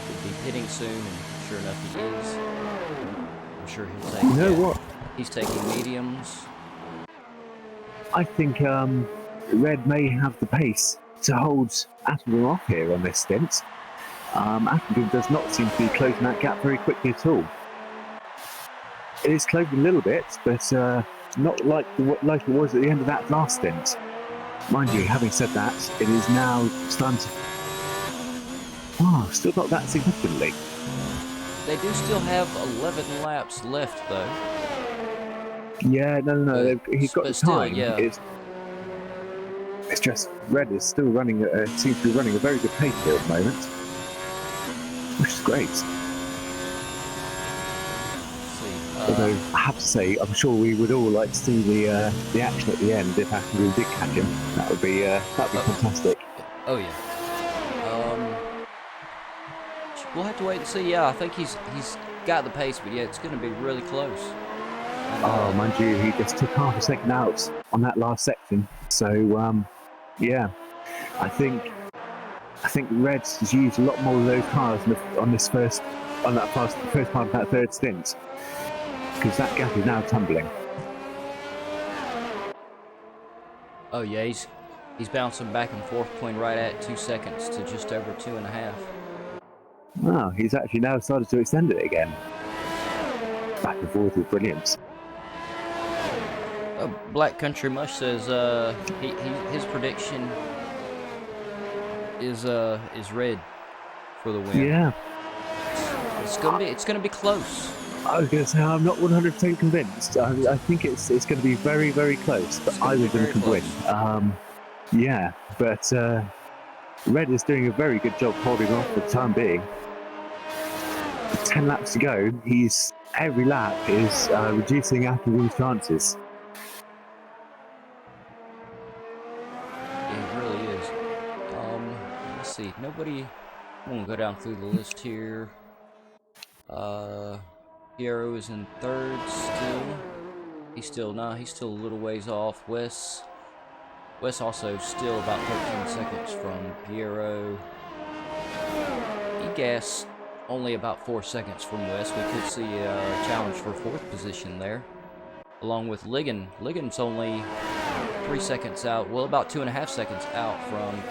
would be pitting soon, and sure enough he is. I'm sure he'll take,
you know what?
He's taking mediums.
I think Red may have the pace to hold Attendon off here on this stint. Attendon does not seem to be closing that gap very quickly at all. It is closing a little bit, but not like it was at the end of that last stint. Mind you, having said that, it is now starting to... Oh, still not that significantly.
They do still have 11 laps left, though.
Yeah, no. He's got the
still,
time.
yeah.
It's just Red is still running. Seems to be running a very good pace here at the moment, which is great. Although I have to say, I'm sure we would all like to see the action at the end if Attendon did catch him. That would be fantastic.
Oh yeah. We'll have to wait and see. Yeah, I think he's got the pace, but yeah, it's going to be really close.
And, mind you, he just took half a second out on that last section. So yeah, I think Red has used a lot more of those cars on that first part of that third stint, because that gap is now tumbling.
Oh yeah, he's bouncing back and forth, playing right at 2 seconds to just over 2.5.
Wow, he's actually now started to extend it again. Back and forth with brilliance.
Black Country Mush says his prediction is Red for the win.
Yeah,
it's gonna be close.
I was going to say I'm not 100% convinced. I think it's going to be very, very close, but either of them can win. Yeah, but Red is doing a very good job holding off for the time being. With 10 laps to go, every lap is reducing Attendon's chances.
It really is. Let's see. Nobody. I'm gonna go down through the list here. Piero is in third still. He's still a little ways off. Wes also still about 13 seconds from Piero. Egas only about 4 seconds from Wes. We could see a challenge for 4th position there, along with Ligon. Ligon's only 3 seconds out. Well, about 2.5 seconds out from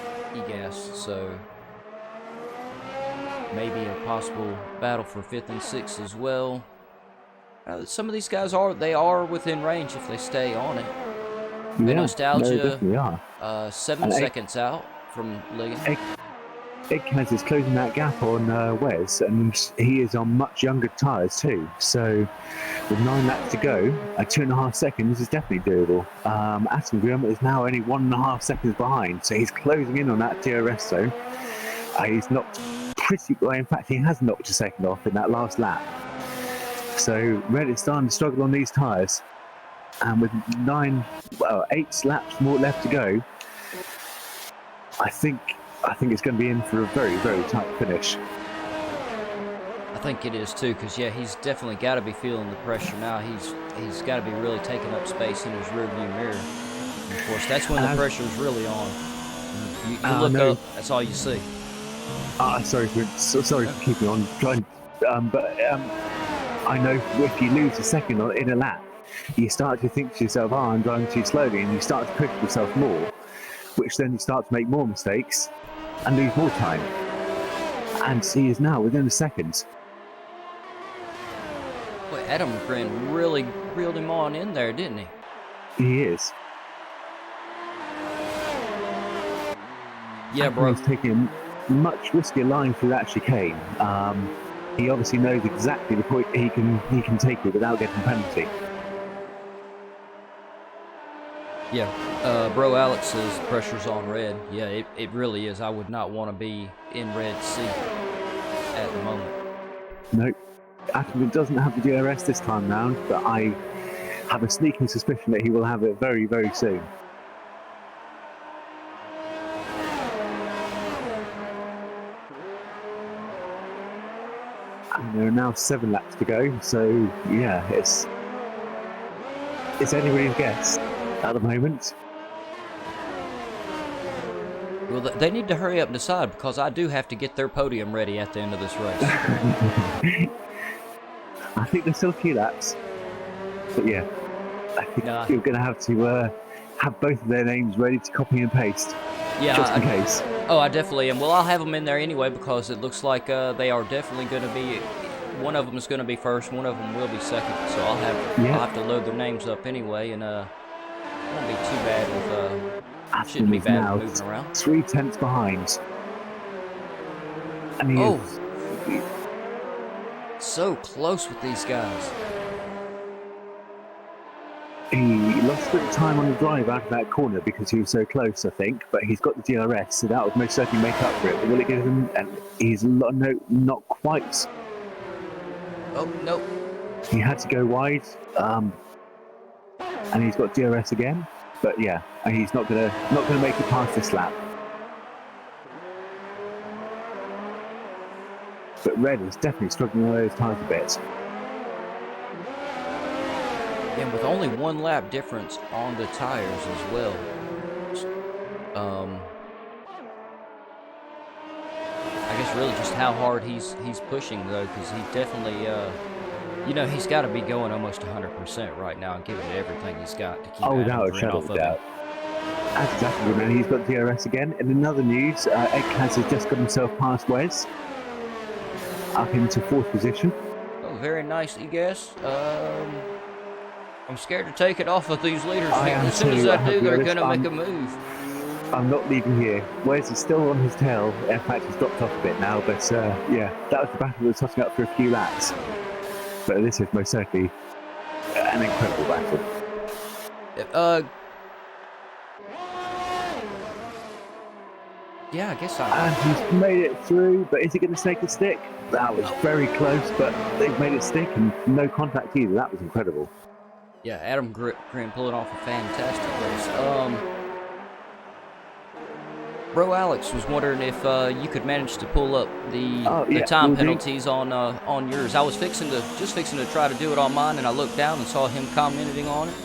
Egas. So maybe a possible battle for 5th and 6th as well. Some of these guys are within range if they stay on it.
Yeah,
Nostalgia,
they definitely are.
7 seconds out from Ligon.
Eggkaz is closing that gap on Wes, and he is on much younger tyres too. So with 9 laps to go, at 2.5 seconds is definitely doable. Attendon is now only 1.5 seconds behind, so he's closing in on that DRS zone. He's knocked pretty well. In fact, he has knocked a second off in that last lap. So Red is starting to struggle on these tyres, and with 8 laps more left to go, I think it's going to be in for a very, very tight finish.
I think it is too, because yeah, he's definitely got to be feeling the pressure now. He's got to be really taking up space in his rearview mirror. And of course, that's when the pressure is really on. You look up, that's all you see.
Sorry for keeping on trying, but I know if you lose a second in a lap, you start to think to yourself, I'm driving too slowly, and you start to push yourself more, which then you start to make more mistakes and lose more time. And he is now within a second.
Boy, Adam Grin really reeled him on in there, didn't he?
He is.
Yeah, bro.
He's taking a much riskier line through that chicane. He obviously knows exactly the point he can take it without getting a penalty.
Yeah, bro Alex's pressure's on red. Yeah, it really is. I would not want to be in red C at the moment.
No, Atkinson doesn't have the DRS this time round, but I have a sneaking suspicion that he will have it very, very soon. And there are now 7 laps to go, so yeah, it's anybody's guess at the moment.
Well, they need to hurry up and decide, because I do have to get their podium ready at the end of this race.
I think there's still a few laps, but yeah, I think you're going to have both of their names ready to copy and paste, just in case.
Oh, I definitely am. Well, I'll have them in there anyway, because it looks like they are definitely going to be. One of them is going to be first, one of them will be second. So I'll have to load their names up anyway, and it won't be too bad with. Shouldn't be bad with moving around.
3 tenths behind. And he is
so close with these guys.
He lost a bit of time on the drive out of that corner because he was so close, I think. But he's got the DRS, so that would most certainly make up for it. But will it give him? And he's not quite.
Oh no!
He had to go wide, and he's got DRS again. But yeah, and he's not gonna make it past this lap. But Red is definitely struggling on those tyres a bit.
And with only 1 lap difference on the tires as well. I guess really just how hard he's pushing though, because he definitely, you know, he's got to be going almost 100% right now and giving it everything he's got to keep.
Oh, without a shadow of a doubt. That's exactly what, man. He's got DRS again. And in other news, Edkaz has just got himself past Wes, up into 4th position.
Oh, very nice, you guess. I'm scared to take it off of these leaders. As soon as I do, they're going to make a move.
I'm not leaving here. Wes is still on his tail. In fact, he's dropped off a bit now. But yeah, that was the battle that was tossing up for a few laps. But this is most certainly an incredible battle.
Yeah, I guess
And he's made it through, but is he going to snake the stick? That was very close, but they've made it stick and no contact either. That was incredible.
Yeah, Adam Green pulling off a fantastic race. Bro Alex was wondering if you could manage to pull up the time penalties on yours. I was just fixing to try to do it on mine, and I looked down and saw him commenting on it.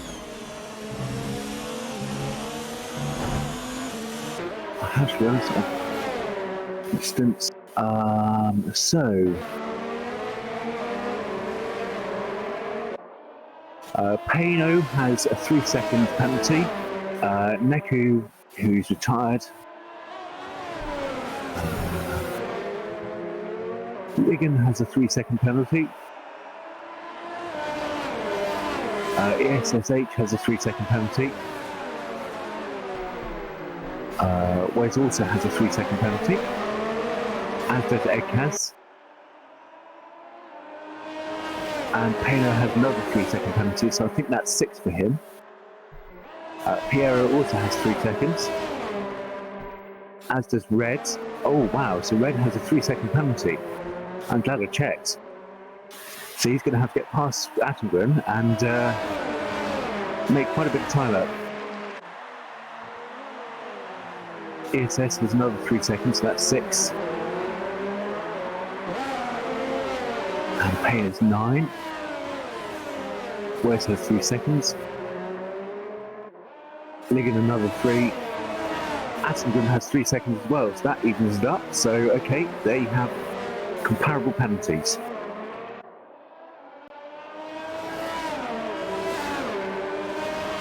I have to be honest. Distance. Payno has a 3-second penalty. Neku, who's retired. Ligon has a 3-second penalty. ESSH has a 3-second penalty. Wes also has a 3-second penalty, as does Edkaz. And Payno has another 3-second penalty, so I think that's 6 for him. Piero also has 3 seconds, as does Red. Oh wow, so Red has a 3-second penalty. I'm glad I checked. So he's going to have to get past Attengren and make quite a bit of time up. ESS has another 3 seconds, so that's 6. And Payne is 9. Wes has 3 seconds. Ligon another 3. Attengren has 3 seconds as well, so that evens it up. So, okay, they have comparable penalties.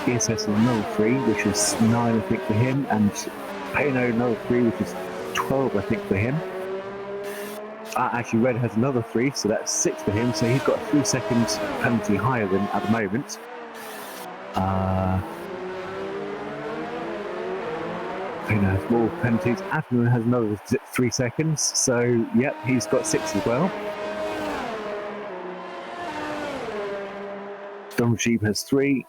ESS is another 3, which is 9, I think, for him, and Payno another 3, which is 12, I think, for him. Actually, Red has another 3, so that's 6 for him, so he's got a 3-second penalty higher than at the moment. Payno has more penalties. Admiral has another 3 seconds, so yep, he's got 6 as well. Don Sheep has 3.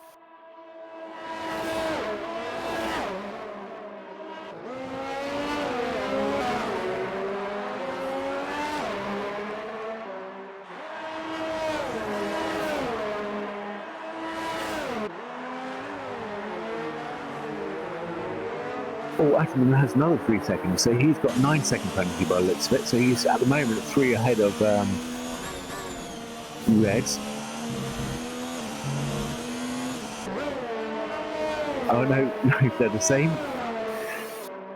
Oh, Atkinson has another 3 seconds, so he's got 9-second penalty by the looks of it. So he's at the moment 3 ahead of Red. Oh no, no, they're the same.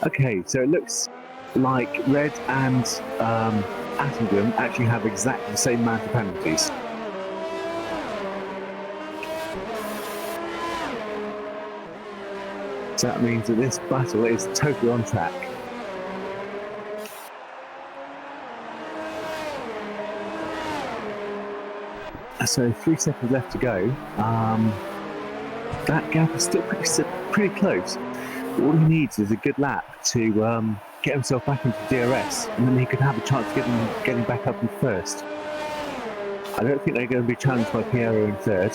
Okay, so it looks like Red and Atkinson actually have exactly the same amount of penalties. So that means that this battle is totally on track. So 3 seconds left to go. That gap is still pretty close. All he needs is a good lap to get himself back into DRS, and then he could have a chance of getting back up in first. I don't think they're going to be challenged by Piero in third.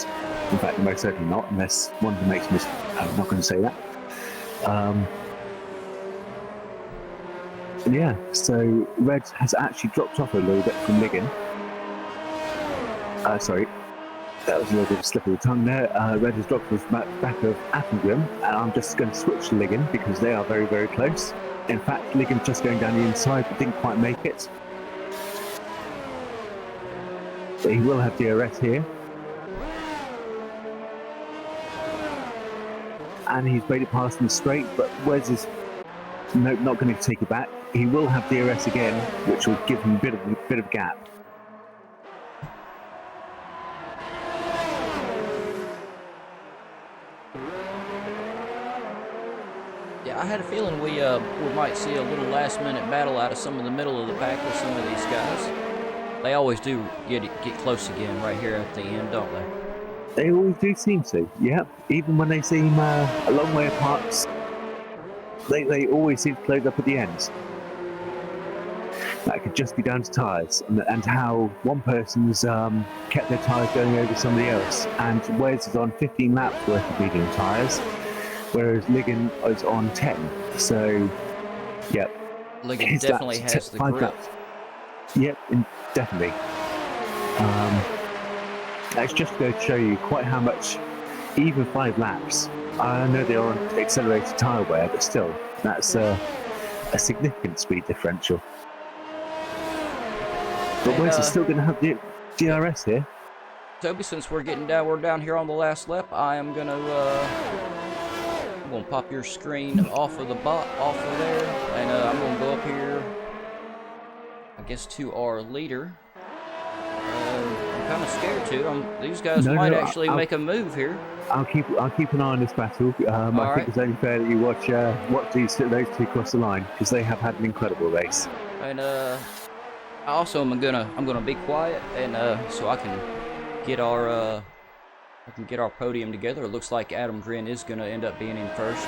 In fact, most certainly not, unless one of them makes a mistake. I'm not going to say that. Yeah, so Red has actually dropped off a little bit from Ligon. Sorry, that was a little bit of a slip of the tongue there. Red has dropped off the back of Atkinson, and I'm just going to switch to Ligon because they are very, very close. In fact, Ligon's just going down the inside but didn't quite make it. But he will have DRS here. And he's made it past him straight, but Wes is not going to take it back. He will have DRS again, which will give him a bit of gap.
Yeah, I had a feeling we might see a little last-minute battle out of some of the middle of the pack with some of these guys. They always do get close again right here at the end, don't they?
They always do seem to, yeah. Even when they seem a long way apart, they always seem to close up at the end. That could just be down to tyres and how one person's kept their tyres going over somebody else. And Wes is on 15 laps worth of medium tyres, whereas Ligon is on 10. So, yeah.
Ligon definitely has the grip.
Laps. Yep, definitely. That's just going to show you quite how much, even 5 laps. I know they're on accelerated tyre wear, but still, that's a significant speed differential. But Wes is still going to have the DRS here.
Toby, since we're down here on the last lap, I am going to pop your screen off of there, and I'm going to go up here, I guess, to our leader. I'm kind of scared too. These guys might actually make a move here.
I'll keep an eye on this battle. I think it's only fair that you watch those two cross the line because they have had an incredible race.
And also I'm gonna be quiet and so I can get our podium together. It looks like Adam Grin is gonna end up being in first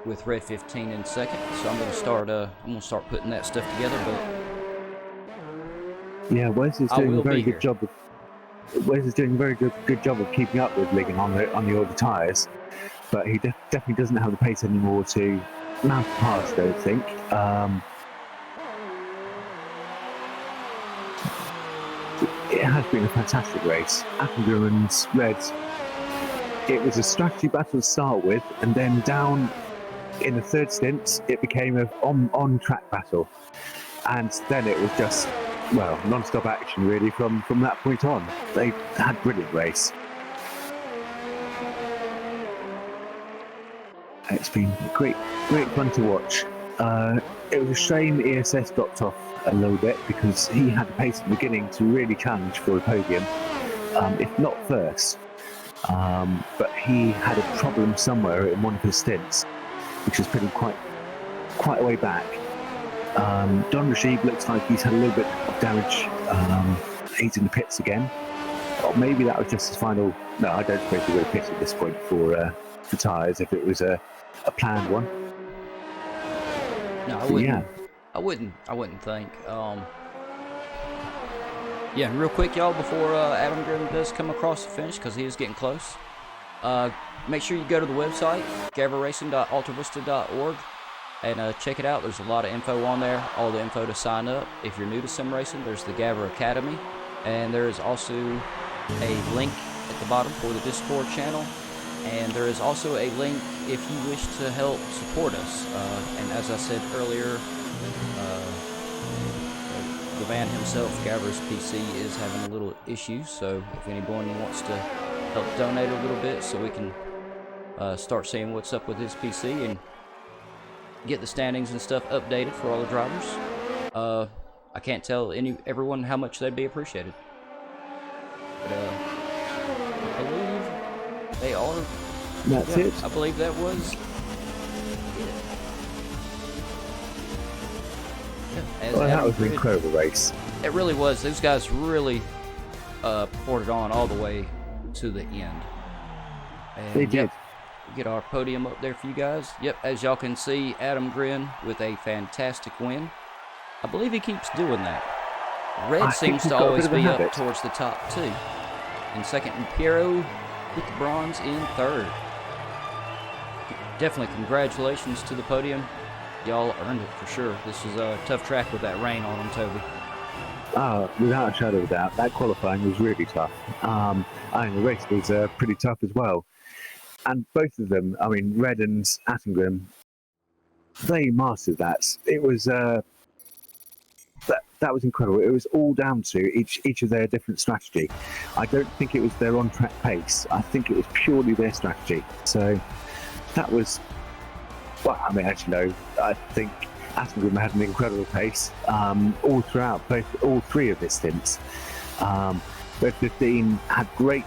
with Red 15 in second. So I'm gonna start putting that stuff together. But
yeah, Wes is doing a very good job. Wes is doing a very good job of keeping up with Ligon on the older tyres, but he definitely doesn't have the pace anymore to mount past, I don't think. It has been a fantastic race. Atkinson and Red, it was a strategy battle to start with, and then down in the third stint, it became an on-track battle. And then it was just, well, non-stop action really from that point on. They had a brilliant race. It's been great fun to watch. It was a shame ESS dropped off a little bit because he had the pace at the beginning to really challenge for a podium, if not first. But he had a problem somewhere in one of his stints, which has put him quite a way back. Don Rashid looks like he's had a little bit of damage. He's in the pits again. Or maybe that was just his final. No, I don't suppose he would have pit at this point for tyres if it was a planned one.
No, I wouldn't. Yeah. I wouldn't think. Yeah, real quick, y'all, before Adam Grim does come across the finish, because he is getting close. Make sure you go to the website, gavraracing.altavista.org, and check it out. There's a lot of info on there, all the info to sign up. If you're new to sim racing, there's the Gavra Academy, and there is also a link at the bottom for the Discord channel. And there is also a link if you wish to help support us. And as I said earlier, the man himself, Gavra's PC, is having a little issue. So if anyone wants to help donate a little bit so we can start seeing what's up with his PC and get the standings and stuff updated for all the drivers, I can't tell everyone how much that'd be appreciated. But, I believe they are.
That's it.
I believe that was it. Yeah,
Well, that was an incredible race.
It really was. Those guys really poured it on all the way to the end. And
They did.
Yep, get our podium up there for you guys. Yep, as y'all can see, Adam Grin with a fantastic win. I believe he keeps doing that. Red seems to always be up towards the top too. In second, and Piero with the bronze in third. Definitely congratulations to the podium. Y'all earned it for sure. This was a tough track with that rain on them, Toby.
Without a shadow of a doubt, that qualifying was really tough. I think the race was pretty tough as well. And both of them, I mean, Red and Attengrim, they mastered that. It was that was incredible. It was all down to each of their different strategy. I don't think it was their on-track pace. I think it was purely their strategy. So that was, well, I mean, actually, no, I think Attengrim had an incredible pace all throughout, all three of his stints. Red 15 had great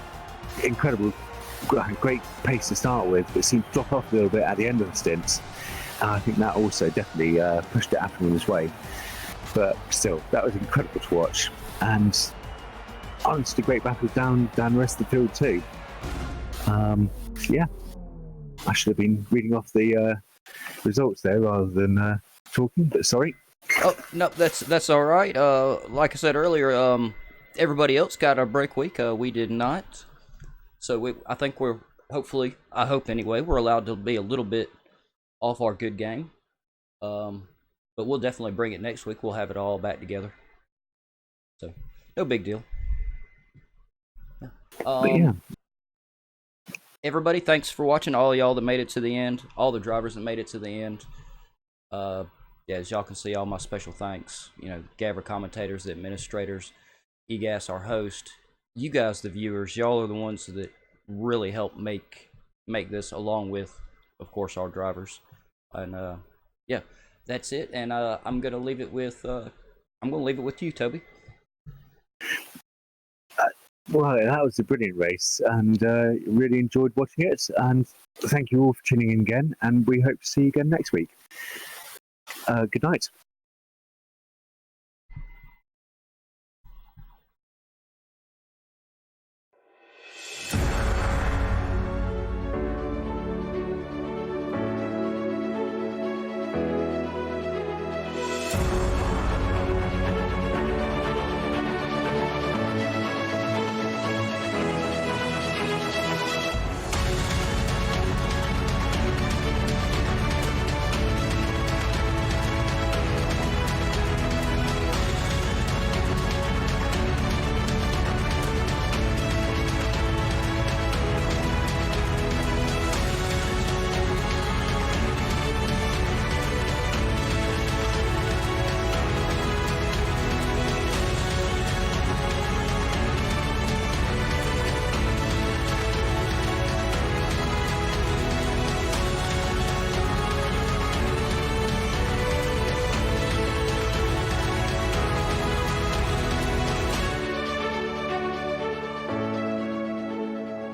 pace to start with, but seemed to drop off a little bit at the end of the stints. And I think that also definitely pushed it Attengrim's way. But still, that was incredible to watch. And honestly, great battles down the rest of the field too. Yeah, I should have been reading off the results there rather than talking, but sorry.
Oh, no, that's all right. Like I said earlier, everybody else got a break week. We did not. So I think I hope anyway, we're allowed to be a little bit off our good game. But we'll definitely bring it next week. We'll have it all back together. So, no big deal.
Yeah.
Everybody, thanks for watching. All y'all that made it to the end. All the drivers that made it to the end. Yeah, as y'all can see, all my special thanks. You know, GAVRA commentators, the administrators, EGAS, our host. You guys, the viewers, y'all are the ones that really help make this, along with, of course, our drivers. And yeah, that's it. And I'm gonna leave it with you, Toby.
Well, that was a brilliant race, and really enjoyed watching it. And thank you all for tuning in again. And we hope to see you again next week. Good night.